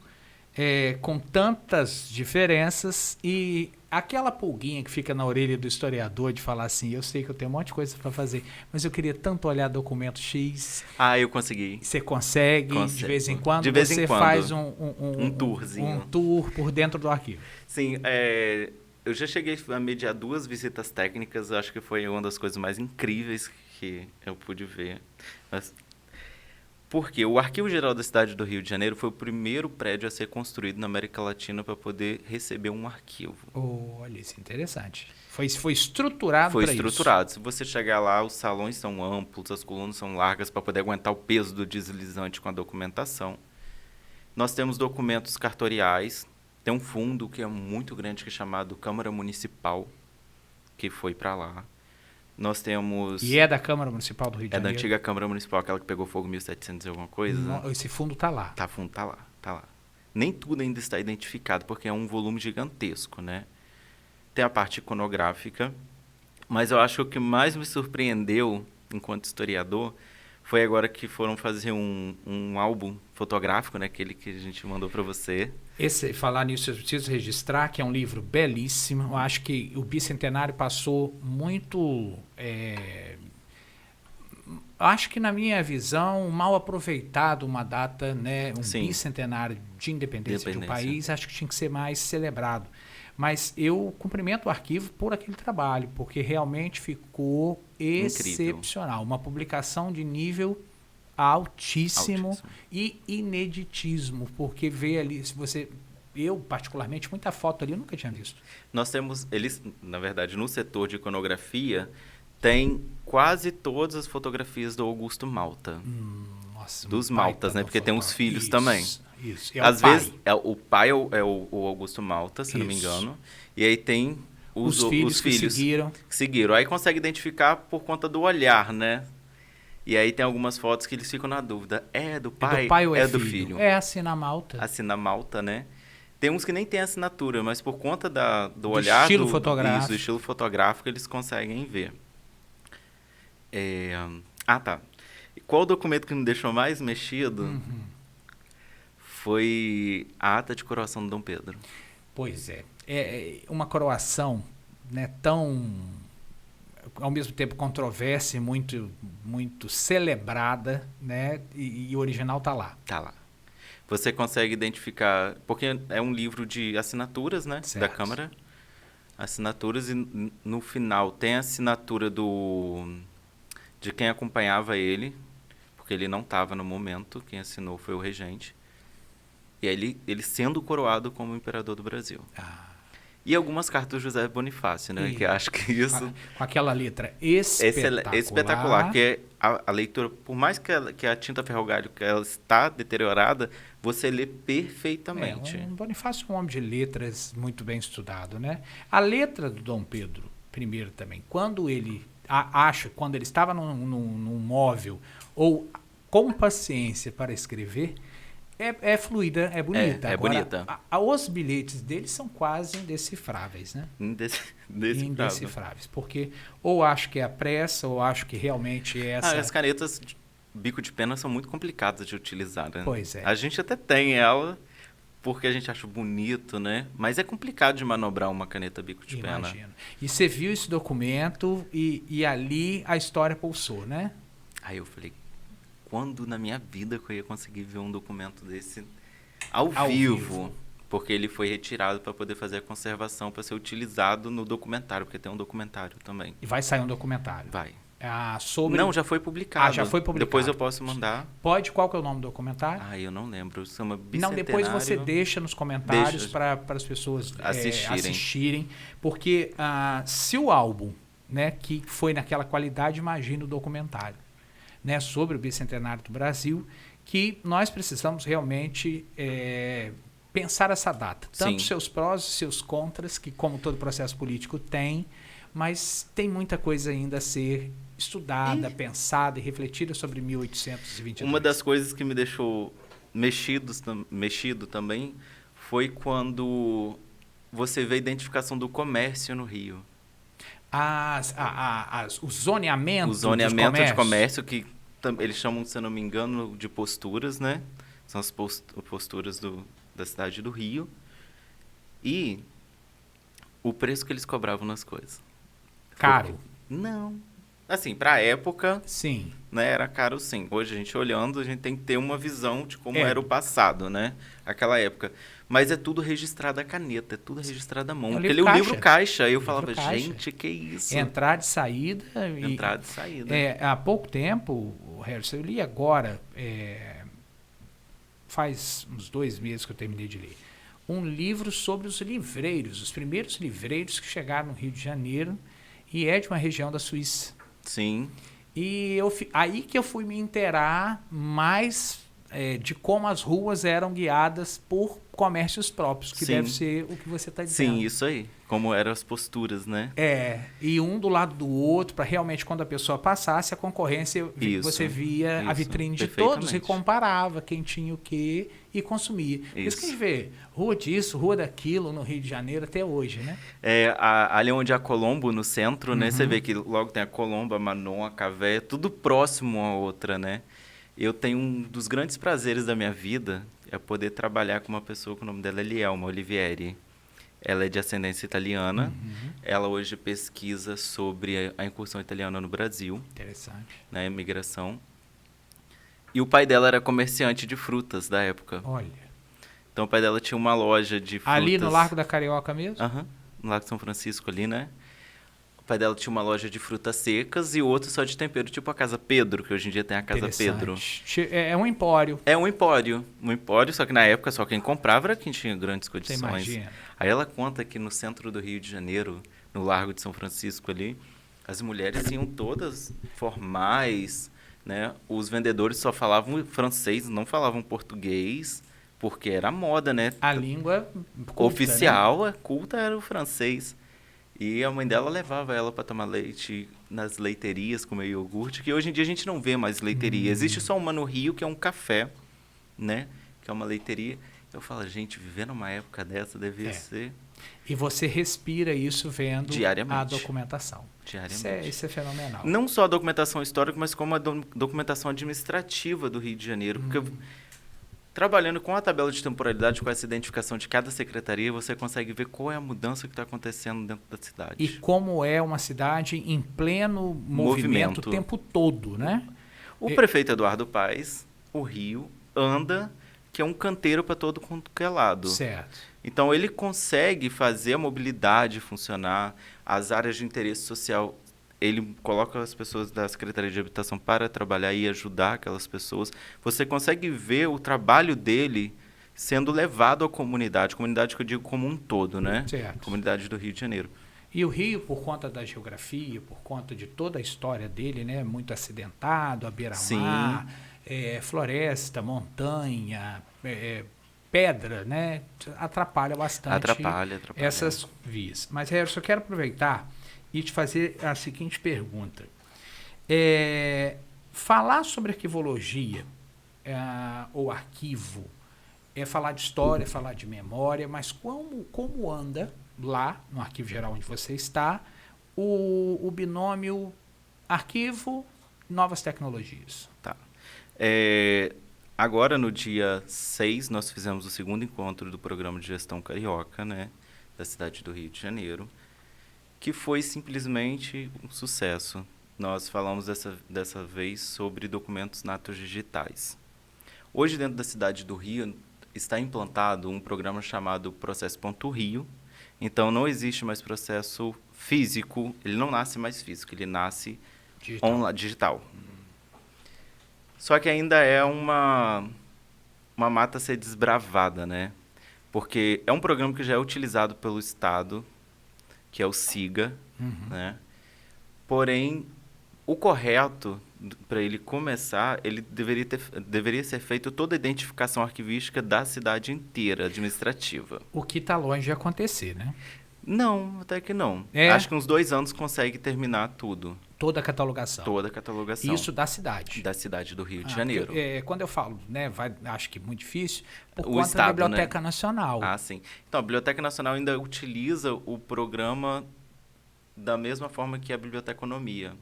com tantas diferenças e aquela pulguinha que fica na orelha do historiador de falar assim, eu sei que eu tenho um monte de coisa para fazer, mas eu queria tanto olhar documento X. Eu consegui. Você consegue, de vez em quando, faz um tourzinho. Um tour por dentro do arquivo. Sim, eu já cheguei a mediar 2 visitas técnicas, acho que foi uma das coisas mais incríveis que eu pude ver. Porque o Arquivo Geral da Cidade do Rio de Janeiro foi o primeiro prédio a ser construído na América Latina para poder receber um arquivo. Olha, isso é interessante. Foi estruturado para isso. Foi estruturado. Se você chegar lá, os salões são amplos, as colunas são largas para poder aguentar o peso do deslizante com a documentação. Nós temos documentos cartoriais. Tem um fundo que é muito grande, que é chamado Câmara Municipal, que foi para lá. Nós temos... E é da Câmara Municipal do Rio de Janeiro? É da antiga Câmara Municipal, aquela que pegou fogo em 1700 e alguma coisa. Não, esse fundo está lá. Tá lá. Nem tudo ainda está identificado, porque é um volume gigantesco, né? Tem a parte iconográfica, mas eu acho que o que mais me surpreendeu, enquanto historiador, foi agora que foram fazer um álbum fotográfico, né? Aquele que a gente mandou para você. Falar nisso, eu preciso registrar que é um livro belíssimo. Eu acho que o Bicentenário passou muito... acho que, na minha visão, mal aproveitado uma data, né? Bicentenário de independência de um país, acho que tinha que ser mais celebrado. Mas eu cumprimento o arquivo por aquele trabalho, porque realmente ficou excepcional. Uma publicação de nível altíssimo e ineditismo, porque vê ali, eu particularmente, muita foto ali eu nunca tinha visto. Nós temos, na verdade, no setor de iconografia, tem quase todas as fotografias do Augusto Malta. Nossa, dos Maltas, né? Porque tem os filhos também. Isso. Às vezes, o pai é o Augusto Malta, se não me engano. E aí tem os filhos que seguiram. Aí consegue identificar por conta do olhar, né? E aí tem algumas fotos que eles ficam na dúvida. É do pai, do pai ou é do filho? É, assina Malta. Assina Malta, né? Tem uns que nem tem assinatura, mas por conta do olhar... Estilo fotográfico. Do estilo fotográfico, eles conseguem ver. Tá. Qual o documento que me deixou mais mexido foi a ata de coroação de Dom Pedro. Pois é. É uma coroação, né, tão, ao mesmo tempo, controversa e muito, muito celebrada, né, e o original está lá. Está lá. Você consegue identificar, porque é um livro de assinaturas, né, da Câmara. Assinaturas, e no final tem a assinatura de quem acompanhava ele, porque ele não estava no momento, quem assinou foi o regente. E aí ele sendo coroado como imperador do Brasil. E algumas cartas do José Bonifácio, né? Que acho que isso... Com aquela letra espetacular. Que é a leitura, por mais que a tinta ferrogalho que ela está deteriorada, você lê perfeitamente. O Bonifácio é um homem de letras muito bem estudado, né? A letra do Dom Pedro I também, quando ele quando ele estava num móvel ou com paciência para escrever, É fluida, é bonita. É Agora, bonita. Os bilhetes deles são quase indecifráveis, né? Indecifráveis. Porque ou acho que é a pressa, ou acho que realmente é essa... As canetas de bico de pena são muito complicadas de utilizar, né? Pois é. A gente até tem ela, porque a gente acha bonito, né? Mas é complicado de manobrar uma caneta bico de pena. Imagino. E você viu esse documento e ali a história pulsou, né? Aí eu falei, quando na minha vida que eu ia conseguir ver um documento desse ao vivo? Porque ele foi retirado para poder fazer a conservação, para ser utilizado no documentário, porque tem um documentário também. E vai sair um documentário. Vai. Sobre... Não, já foi publicado. Já foi publicado. Depois eu posso mandar. Pode? Qual que é o nome do documentário? Eu não lembro. Chama Não, depois você deixa nos comentários para as pessoas assistirem. Porque se o álbum, né, que foi naquela qualidade, imagina o documentário, né, sobre o Bicentenário do Brasil, que nós precisamos realmente pensar essa data. Tanto seus prós e seus contras, que como todo processo político tem, mas tem muita coisa ainda a ser estudada, pensada e refletida sobre 1822. Uma das coisas que me deixou mexido também foi quando você vê a identificação do comércio no Rio. O zoneamento, de comércio, que eles chamam, se eu não me engano, de posturas, né? São as posturas da cidade do Rio. E o preço que eles cobravam nas coisas. Caro? Não. Assim, pra época, sim, né, era caro sim. Hoje, a gente olhando, a gente tem que ter uma visão de como era o passado, né? Aquela época. Mas é tudo registrado a caneta, é tudo registrado à mão. Aquele livro caixa. Aí eu falava, gente, que isso? Entrada e saída. Entrada e saída. Há pouco tempo, Harrison, eu li agora, faz uns 2 meses que eu terminei de ler, um livro sobre os livreiros, os primeiros livreiros que chegaram no Rio de Janeiro, e é de uma região da Suíça. Sim. E aí que eu fui me inteirar mais de como as ruas eram guiadas por comércios próprios, que deve ser o que você está dizendo. Sim, isso aí. Como eram as posturas, né? E um do lado do outro, para realmente quando a pessoa passasse, a concorrência, você via a vitrine de todos e comparava quem tinha o quê e consumia. Por isso que a gente vê rua disso, rua daquilo no Rio de Janeiro até hoje, né? Ali onde a Colombo, no centro, né? Você vê que logo tem a Colombo, a Manon, a Cavé, tudo próximo uma outra, né? Eu tenho um dos grandes prazeres da minha vida é poder trabalhar com uma pessoa que o nome dela é Lielma Olivieri. Ela é de ascendência italiana. Ela hoje pesquisa sobre a incursão italiana no Brasil. Interessante. Na imigração. E o pai dela era comerciante de frutas da época. Olha. Então o pai dela tinha uma loja de frutas. Ali no Largo da Carioca mesmo? No Largo de São Francisco ali, né? O pai dela tinha uma loja de frutas secas e outra só de tempero, tipo a Casa Pedro, que hoje em dia tem a Casa Pedro. É um empório. É um empório. Um empório, só que na época só quem comprava era quem tinha grandes condições. Você imagina. Aí ela conta que no centro do Rio de Janeiro, no Largo de São Francisco ali, as mulheres iam todas formais, né? Os vendedores só falavam francês, não falavam português, porque era moda, né? A língua culta, oficial, né? Culta era o francês. E a mãe dela levava ela para tomar leite nas leitarias, comer iogurte, que hoje em dia a gente não vê mais leiteria. Existe só uma no Rio, que é um café, né? Que é uma leiteria. Eu falo, gente, viver numa época dessa devia ser... E você respira isso vendo diariamente a documentação. Diariamente. Isso é fenomenal. Não só a documentação histórica, mas como a documentação administrativa do Rio de Janeiro. Porque trabalhando com a tabela de temporalidade, com essa identificação de cada secretaria, você consegue ver qual é a mudança que está acontecendo dentro da cidade. E como é uma cidade em pleno movimento o tempo todo, né? O prefeito Eduardo Paes, o Rio, anda, que é um canteiro para todo quanto que é lado. Certo. Então, ele consegue fazer a mobilidade funcionar, as áreas de interesse social. Ele coloca as pessoas da Secretaria de Habitação para trabalhar e ajudar aquelas pessoas. Você consegue ver o trabalho dele sendo levado à comunidade que eu digo como um todo, né? Certo. Comunidade do Rio de Janeiro. E o Rio, por conta da geografia, por conta de toda a história dele, né? Muito acidentado, à beira-mar, floresta, montanha, pedra, né? Atrapalha bastante essas vias. Mas, Harrison, eu quero aproveitar e te fazer a seguinte pergunta. Falar sobre arquivologia ou arquivo é falar de história, falar de memória, mas como anda lá no arquivo geral onde você está o binômio arquivo, novas tecnologias? Tá. Agora, no dia 6, nós fizemos o segundo encontro do Programa de Gestão Carioca, né, da cidade do Rio de Janeiro, que foi simplesmente um sucesso. Nós falamos dessa vez sobre documentos natos digitais. Hoje, dentro da cidade do Rio, está implantado um programa chamado Processo.Rio. Então, não existe mais processo físico, ele não nasce mais físico, ele nasce digital. Só que ainda é uma mata a ser desbravada, né? Porque é um programa que já é utilizado pelo Estado, que é o SIGA, né? Porém, o correto, para ele começar, ele deveria ser feito toda a identificação arquivística da cidade inteira, administrativa. O que está longe de acontecer, né? Não, até que não. É? Acho que uns 2 anos consegue terminar tudo. Toda a catalogação. Toda a catalogação. Isso da cidade. Da cidade do Rio de Janeiro. Quando eu falo, né, acho que muito difícil, por O conta Estado, da Biblioteca né? Nacional. Ah, sim. Então, a Biblioteca Nacional ainda utiliza o programa da mesma forma que a Biblioteconomia,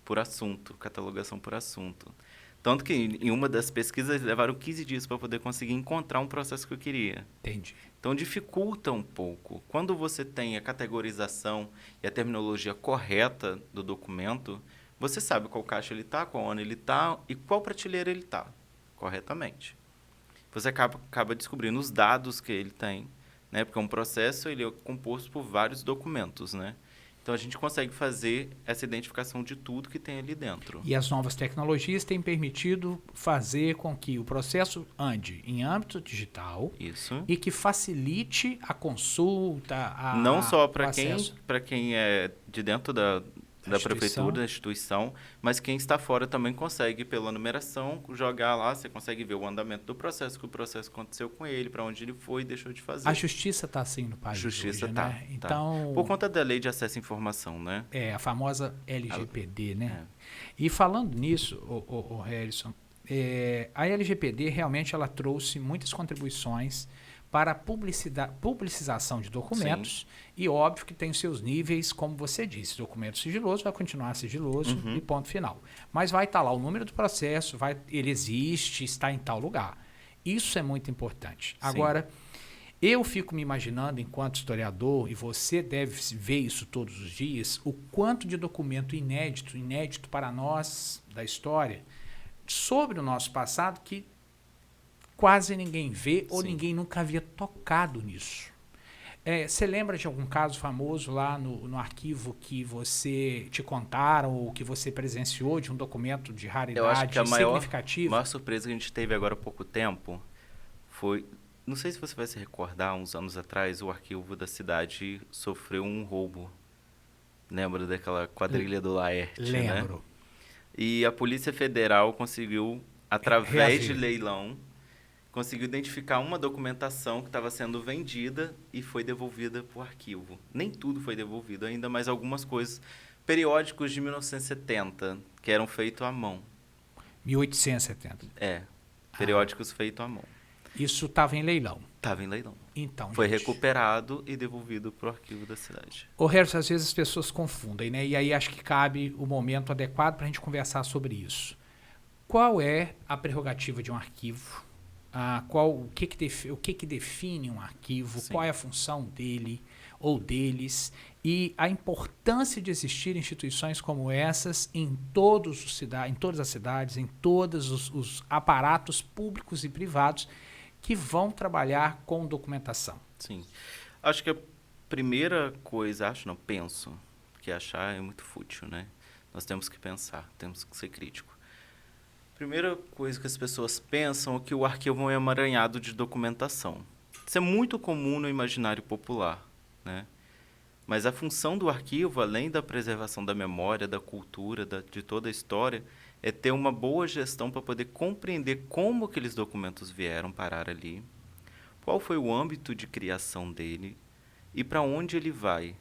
por assunto, catalogação por assunto. Tanto que em uma das pesquisas levaram 15 dias para poder conseguir encontrar um processo que eu queria. Entendi. Então, dificulta um pouco. Quando você tem a categorização e a terminologia correta do documento, você sabe qual caixa ele está, qual ano ele está e qual prateleira ele está, corretamente. Você acaba descobrindo os dados que ele tem, né? Porque um processo ele é composto por vários documentos, né? Então, a gente consegue fazer essa identificação de tudo que tem ali dentro. E as novas tecnologias têm permitido fazer com que o processo ande em âmbito digital. Isso. E que facilite a consulta, não só o para acesso. quem é de dentro da prefeitura, da instituição, mas quem está fora também consegue, pela numeração, jogar lá, você consegue ver o andamento do processo, que o processo aconteceu com ele, para onde ele foi e deixou de fazer. A justiça está assim no país Justiça hoje, tá, né? tá. Então, Por conta da Lei de Acesso à Informação, né? a famosa LGPD, né? É. E falando nisso, o Harrison, a LGPD realmente ela trouxe muitas contribuições para a publicização de documentos. Sim. E óbvio que tem os seus níveis, como você disse, documento sigiloso vai continuar sigiloso e ponto final. Mas vai estar lá o número do processo, ele existe, está em tal lugar. Isso é muito importante. Sim. Agora, eu fico me imaginando, enquanto historiador, e você deve ver isso todos os dias, o quanto de documento inédito para nós da história, sobre o nosso passado, que quase ninguém vê ou ninguém nunca havia tocado nisso. Você lembra de algum caso famoso lá no arquivo que você te contaram ou que você presenciou de um documento de raridade Eu acho que a significativa? maior surpresa que a gente teve agora há pouco tempo foi... Não sei se você vai se recordar, uns anos atrás, o arquivo da cidade sofreu um roubo. Lembra daquela quadrilha do Laerte, Lembro. Né? E a Polícia Federal conseguiu, através de leilão, conseguiu identificar uma documentação que estava sendo vendida e foi devolvida para o arquivo. Nem tudo foi devolvido ainda, mas algumas coisas. Periódicos de 1970, que eram feitos à mão. 1870. Periódicos feitos à mão. Isso estava em leilão? Estava em leilão. Então, foi recuperado e devolvido para o arquivo da cidade. Ô, Harrison, às vezes as pessoas confundem, né? E aí acho que cabe o momento adequado para a gente conversar sobre isso. Qual é a prerrogativa de um arquivo? O que define um arquivo? Sim. Qual é a função dele ou deles? E a importância de existir instituições como essas em todas as cidades, em todos os aparatos públicos e privados que vão trabalhar com documentação. Sim. Acho que a primeira coisa, penso, que achar é muito fútil, né? Nós temos que pensar, temos que ser crítico. Primeira coisa que as pessoas pensam é que o arquivo é um emaranhado de documentação. Isso é muito comum no imaginário popular, né? Mas a função do arquivo, além da preservação da memória, da cultura, de toda a história, é ter uma boa gestão para poder compreender como aqueles documentos vieram parar ali, qual foi o âmbito de criação dele e para onde ele vai.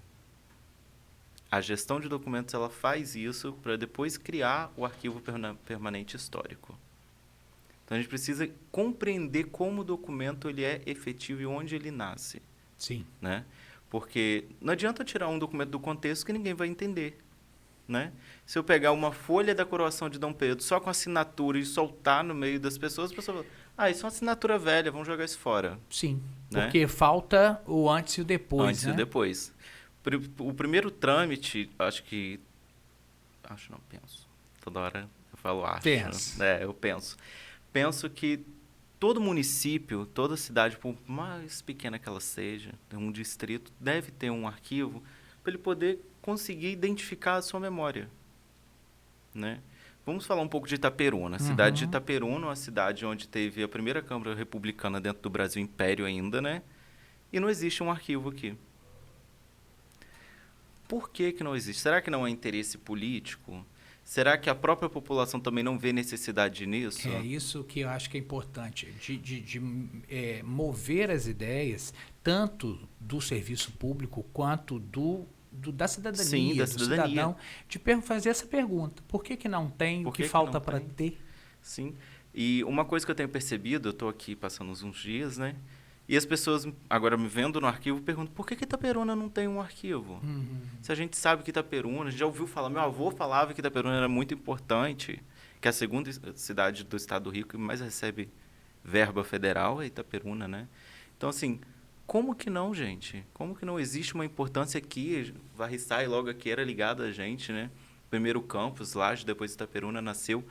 A gestão de documentos ela faz isso para depois criar o arquivo permanente histórico. Então, a gente precisa compreender como o documento ele é efetivo e onde ele nasce. Sim. Né? Porque não adianta tirar um documento do contexto que ninguém vai entender. Né? Se eu pegar uma folha da coroação de Dom Pedro só com assinatura e soltar no meio das pessoas, as pessoas falam, isso é uma assinatura velha, vamos jogar isso fora. Sim, né? porque falta o antes e o depois, Antes né? e o depois. O primeiro trâmite, penso. Toda hora eu falo acho. Penso. Eu penso. Penso que todo município, toda cidade, por mais pequena que ela seja, um distrito, deve ter um arquivo para ele poder conseguir identificar a sua memória. Né? Vamos falar um pouco de Itaperuna. A cidade de Itaperuna é uma cidade onde teve a primeira Câmara Republicana dentro do Brasil Império ainda, né? E não existe um arquivo aqui. Por que que não existe? Será que não é interesse político? Será que a própria população também não vê necessidade nisso? É isso que eu acho que é importante, mover as ideias, tanto do serviço público quanto da cidadania, Sim, da do cidadania. cidadão, de fazer essa pergunta. Por que não tem? O que falta para ter? Sim. E uma coisa que eu tenho percebido, eu estou aqui passando uns dias, né? E as pessoas, agora me vendo no arquivo, perguntam, por que Itaperuna não tem um arquivo? Se a gente sabe que Itaperuna, a gente já ouviu falar, meu avô falava que Itaperuna era muito importante, que a segunda cidade do estado do Rio que mais recebe verba federal é Itaperuna, né? Então, assim, como que não, gente? Como que não existe uma importância aqui? Varriçai logo aqui era ligado a gente, né? Primeiro campus, Laje, depois Itaperuna nasceu.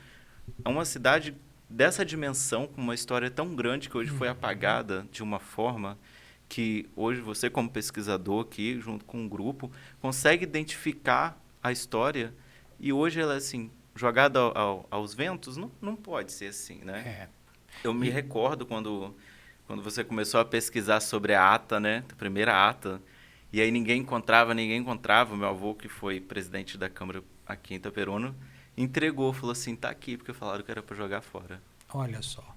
É uma cidade dessa dimensão, com uma história tão grande que hoje foi apagada de uma forma que hoje você, como pesquisador aqui, junto com um grupo, consegue identificar a história e hoje ela é assim, jogada aos ventos? Não pode ser assim, né? Eu me recordo quando você começou a pesquisar sobre a ata, né? A primeira ata, e aí ninguém encontrava. Meu avô, que foi presidente da Câmara aqui em Itaperuna, entregou, falou assim, tá aqui, porque falaram que era para jogar fora. Olha só.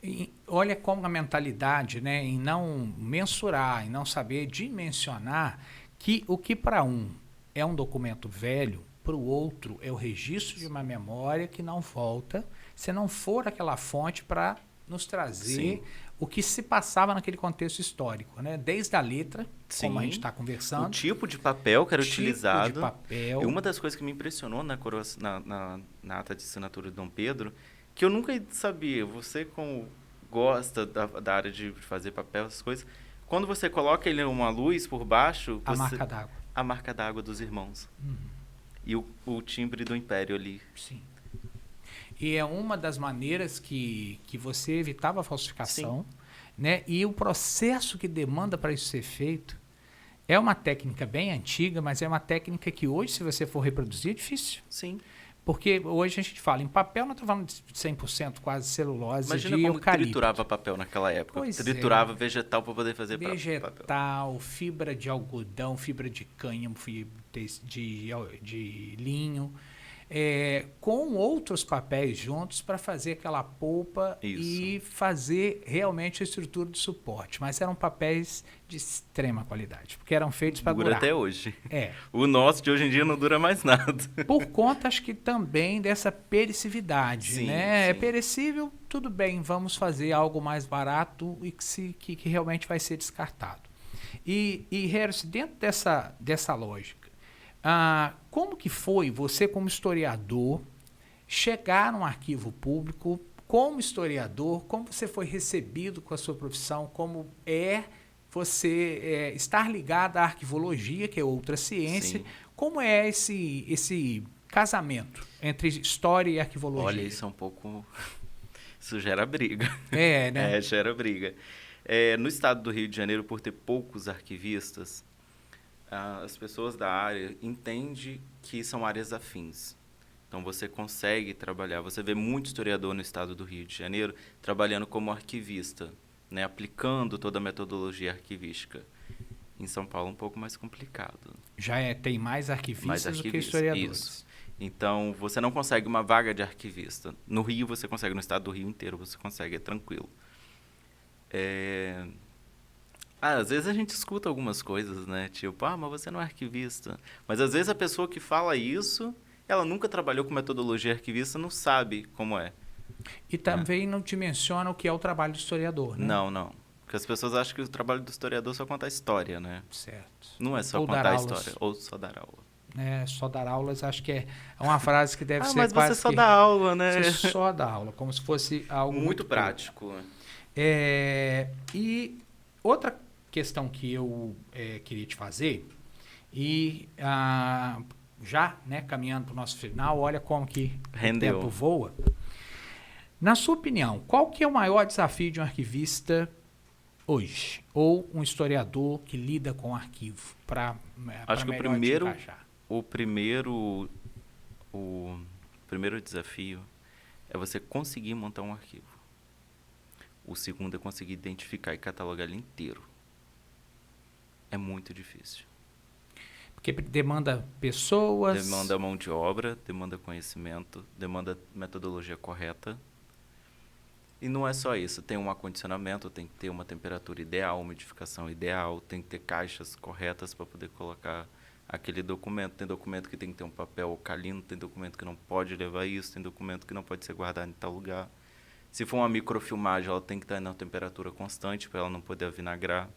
E olha como a mentalidade, né, em não mensurar, em não saber dimensionar que o que para um é um documento velho, para o outro é o registro de uma memória que não volta, se não for aquela fonte para nos trazer Sim. o que se passava naquele contexto histórico, né? Desde a letra, Sim. como a gente está conversando. O tipo de papel que era utilizado. De papel. E uma das coisas que me impressionou na ata de assinatura de Dom Pedro, que eu nunca sabia, você como gosta da área de fazer papel, essas coisas, quando você coloca ele uma luz por baixo... A marca d'água. A marca d'água dos irmãos. E o timbre do Império ali. Sim. E é uma das maneiras que você evitava a falsificação, né? E o processo que demanda para isso ser feito é uma técnica bem antiga, mas é uma técnica que hoje, se você for reproduzir, é difícil. Sim. Porque hoje a gente fala em papel, não estou falando de 100% quase celulose. Imagina de como eucalipto. triturava papel naquela época. Pois triturava vegetal para poder fazer papel. Vegetal, fibra de algodão, fibra de cânhamo, fibra de linho. Com outros papéis juntos para fazer aquela polpa e fazer realmente a estrutura de suporte. Mas eram papéis de extrema qualidade, porque eram feitos para durar. Dura até hoje. É. O nosso de hoje em dia não dura mais nada. Por conta, acho que também dessa perecividade, sim, né? Sim. É perecível, tudo bem, vamos fazer algo mais barato e que realmente vai ser descartado. E Harris, dentro dessa lógica, como que foi você, como historiador, chegar num arquivo público, como historiador, como você foi recebido com a sua profissão, como você estar ligado à arquivologia, que é outra ciência, Sim. como é esse casamento entre história e arquivologia? Olha, isso é um pouco... Isso gera briga. Né? Gera briga. No estado do Rio de Janeiro, por ter poucos arquivistas, as pessoas da área entendem que são áreas afins. Então, você consegue trabalhar. Você vê muito historiador no estado do Rio de Janeiro trabalhando como arquivista, né, aplicando toda a metodologia arquivística. Em São Paulo, um pouco mais complicado. Tem mais arquivistas do que historiadores. Isso. Então, você não consegue uma vaga de arquivista. No Rio, você consegue. No estado do Rio inteiro, você consegue. É tranquilo. Às vezes a gente escuta algumas coisas, né? Tipo, mas você não é arquivista. Mas às vezes a pessoa que fala isso, ela nunca trabalhou com metodologia arquivista, não sabe como é. E também não te menciona o que é o trabalho do historiador, né? Não, não. Porque as pessoas acham que o trabalho do historiador é só contar história, né? Certo. Não é só Ou dar contar a aulas. história, ou só dar aula. Só dar aulas, acho que é uma frase que deve ser Mas quase você só que... dá aula, né? Você só dá aula, como se fosse algo Muito prático. E outra questão que eu queria te fazer, e já caminhando para o nosso final, olha como que Rendeu. o tempo voa. Na sua opinião, qual que é o maior desafio de um arquivista hoje? Ou um historiador que lida com arquivo? Acho que o primeiro desafio é você conseguir montar um arquivo. O segundo é conseguir identificar e catalogar ele inteiro. É muito difícil. Porque demanda pessoas... Demanda mão de obra, demanda conhecimento, demanda metodologia correta. E não é só isso. Tem um acondicionamento, tem que ter uma temperatura ideal, umidificação ideal, tem que ter caixas corretas para poder colocar aquele documento. Tem documento que tem que ter um papel alcalino, tem documento que não pode levar isso, tem documento que não pode ser guardado em tal lugar. Se for uma microfilmagem, ela tem que estar na temperatura constante para ela não poder avinagrar,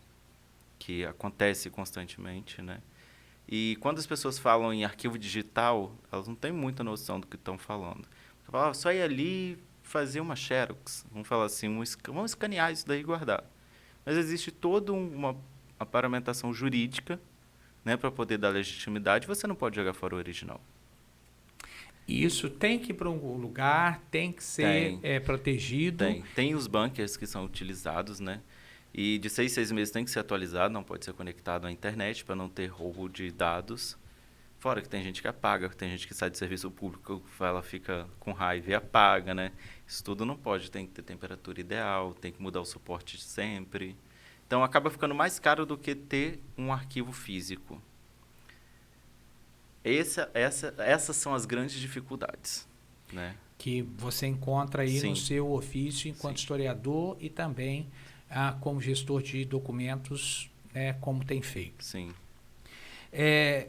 que acontece constantemente, né? E quando as pessoas falam em arquivo digital, elas não têm muita noção do que estão falando. Você fala, só ir ali fazer uma xerox, vamos falar assim, vamos escanear isso daí e guardar. Mas existe toda uma paramentação jurídica, né, para poder dar legitimidade, você não pode jogar fora o original. Isso tem que ir para um lugar, tem que ser protegido. Tem os bunkers que são utilizados, né? E de 6 meses tem que ser atualizado, não pode ser conectado à internet para não ter roubo de dados. Fora que tem gente que apaga, tem gente que sai do serviço público, ela fica com raiva e apaga, né? Isso tudo não pode, tem que ter temperatura ideal, tem que mudar o suporte sempre. Então acaba ficando mais caro do que ter um arquivo físico. Essas são as grandes dificuldades, né? Que você encontra aí no seu ofício enquanto historiador e também como gestor de documentos, como tem feito. Sim.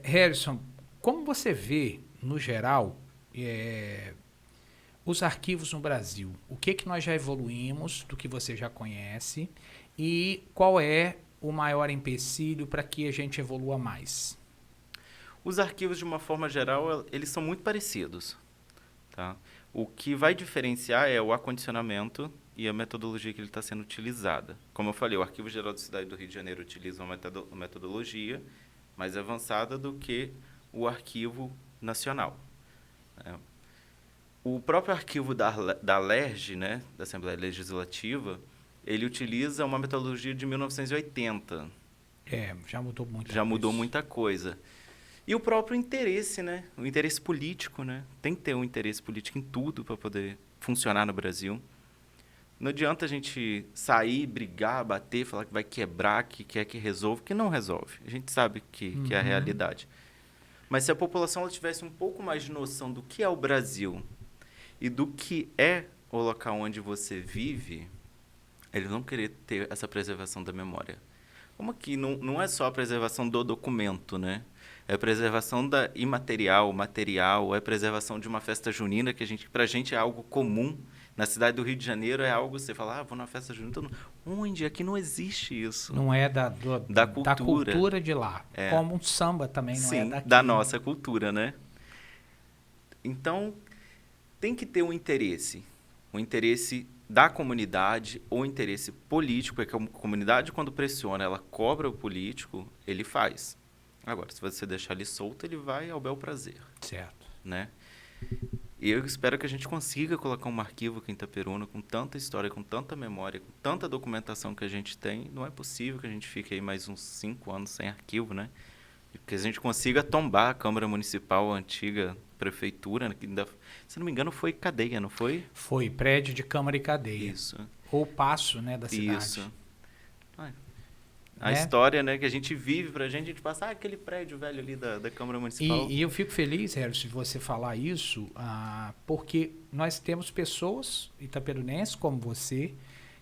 Harrison, como você vê, no geral, os arquivos no Brasil? O que nós já evoluímos do que você já conhece e qual é o maior empecilho para que a gente evolua mais? Os arquivos, de uma forma geral, eles são muito parecidos, tá? O que vai diferenciar é o acondicionamento e a metodologia que ele está sendo utilizada. Como eu falei, o Arquivo Geral da Cidade do Rio de Janeiro utiliza uma metodologia mais avançada do que o Arquivo Nacional. O próprio arquivo da LERJ, né, da Assembleia Legislativa, ele utiliza uma metodologia de 1980. Já mudou muita coisa. Já mudou muita coisa. E o próprio interesse, né? O interesse político, né? Tem que ter um interesse político em tudo para poder funcionar no Brasil. Não adianta a gente sair, brigar, bater, falar que vai quebrar, que quer que resolva, que não resolve. A gente sabe que é a realidade. Mas se a população ela tivesse um pouco mais de noção do que é o Brasil e do que é o local onde você vive, eles vão querer ter essa preservação da memória. Como que não é só a preservação do documento, né? É a preservação da imaterial, material, é a preservação de uma festa junina que pra gente é algo comum. Na cidade do Rio de Janeiro é algo, você fala, vou na festa junina. Onde? Aqui não existe isso. Não é da cultura de lá. É. Como um samba também não é daqui. Da nossa cultura, né? Então, tem que ter um interesse. O interesse da comunidade ou interesse político, porque a comunidade, quando pressiona, ela cobra o político, ele faz. Agora, se você deixar ele solto, ele vai ao bel prazer. Certo. Né? E eu espero que a gente consiga colocar um arquivo aqui em Itaperuna com tanta história, com tanta memória, com tanta documentação que a gente tem. Não é possível que a gente fique aí mais uns 5 anos sem arquivo, né? Que a gente consiga tombar a Câmara Municipal, a antiga prefeitura, que ainda, se não me engano, foi cadeia, não foi? Foi, prédio de Câmara e Cadeia. Isso. Ou passo, né, da cidade. Isso. A história, né, que a gente vive pra gente, a gente passa aquele prédio velho ali da Câmara Municipal. E eu fico feliz, Harrison, de você falar isso, porque nós temos pessoas itaperunenses como você,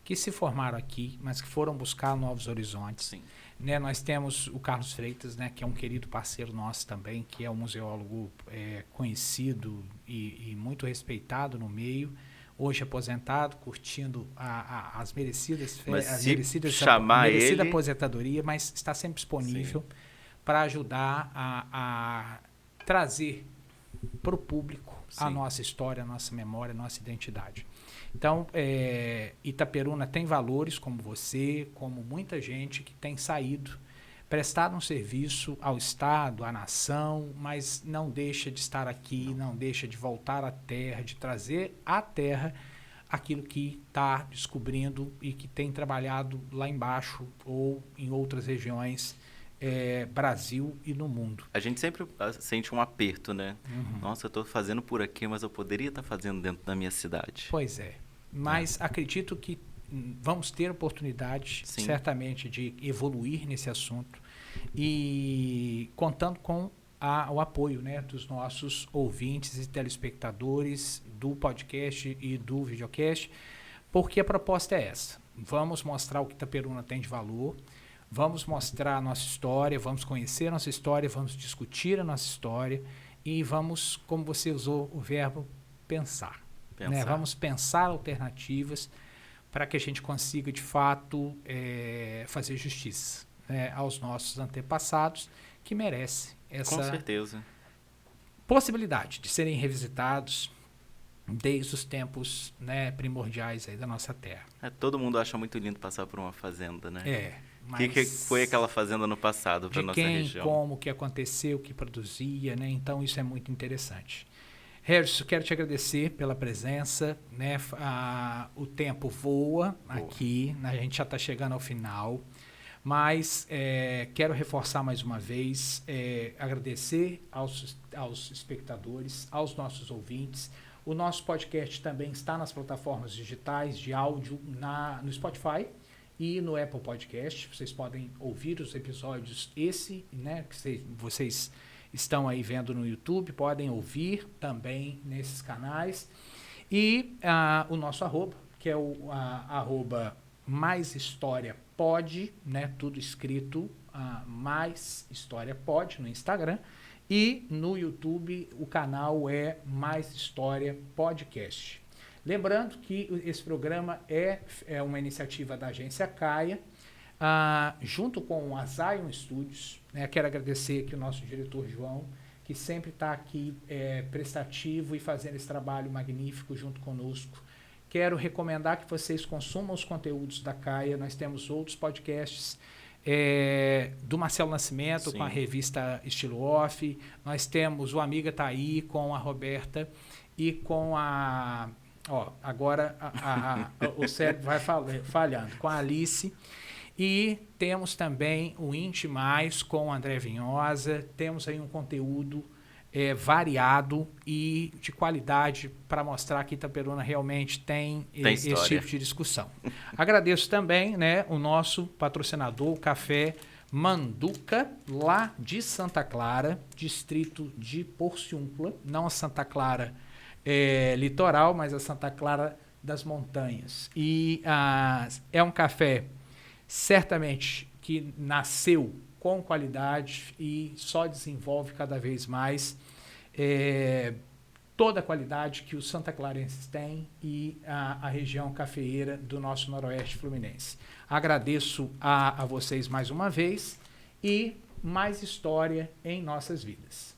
que se formaram aqui, mas que foram buscar novos horizontes. Sim. Né, nós temos o Carlos Freitas, né, que é um querido parceiro nosso também, que é um museólogo conhecido e muito respeitado no meio. hoje aposentado, curtindo as merecidas Mas as se merecidas chamar merecida ele... aposentadoria, mas está sempre disponível para ajudar a trazer para o público a Sim. nossa história, a nossa memória, a nossa identidade. Então, Itaperuna tem valores como você, como muita gente que tem saído, prestado um serviço ao Estado, à nação, mas não deixa de estar aqui, não deixa de voltar à terra, de trazer à terra aquilo que está descobrindo e que tem trabalhado lá embaixo ou em outras regiões, Brasil e no mundo. A gente sempre sente um aperto, né? Nossa, eu estou fazendo por aqui, mas eu poderia estar fazendo dentro da minha cidade. Pois é, mas acredito que vamos ter oportunidade, Sim. certamente, de evoluir nesse assunto e contando com o apoio, né, dos nossos ouvintes e telespectadores do podcast e do videocast, porque a proposta é essa. Vamos mostrar o que Itaperuna tem de valor, vamos mostrar a nossa história, vamos conhecer a nossa história, vamos discutir a nossa história e vamos, como você usou o verbo, pensar. Né? Vamos pensar alternativas para que a gente consiga, de fato, fazer justiça, né, aos nossos antepassados, que merecem essa Com certeza. possibilidade de serem revisitados desde os tempos, né, primordiais aí da nossa terra. Todo mundo acha muito lindo passar por uma fazenda, né? Mas O que foi aquela fazenda no passado para nossa região? Como, o que aconteceu, o que produzia, né? Então isso é muito interessante. Regis, quero te agradecer pela presença, né? O tempo voa aqui, a gente já está chegando ao final, mas quero reforçar mais uma vez, agradecer aos espectadores, aos nossos ouvintes. O nosso podcast também está nas plataformas digitais de áudio no Spotify e no Apple Podcast. Vocês podem ouvir os episódios, né, que vocês estão aí vendo no YouTube, podem ouvir também nesses canais. E o nosso arroba, que é o arroba Mais História Pod, né, tudo escrito, Mais História Pod no Instagram. E no YouTube o canal é Mais História Podcast. Lembrando que esse programa é uma iniciativa da agência Caia, junto com a Zion Studios. Né? Quero agradecer aqui o nosso diretor João, que sempre está aqui prestativo e fazendo esse trabalho magnífico junto conosco. Quero recomendar que vocês consumam os conteúdos da Caia. Nós temos outros podcasts do Marcelo Nascimento, Sim, com a revista Estilo Off. Nós temos o Amiga Tá Aí, com a Roberta e com agora o cérebro vai falhando, com a Alice. E temos também o Intimais com o André Vinhosa. Temos aí um conteúdo variado e de qualidade para mostrar que Itaperuna realmente tem esse tipo de discussão. Agradeço também, né, o nosso patrocinador, o Café Manduca, lá de Santa Clara, distrito de Porciúncula, não a Santa Clara litoral, mas a Santa Clara das montanhas. E é um café certamente que nasceu com qualidade e só desenvolve cada vez mais toda a qualidade que os santaclarenses têm e a região cafeeira do nosso noroeste fluminense. Agradeço a vocês mais uma vez e mais história em nossas vidas.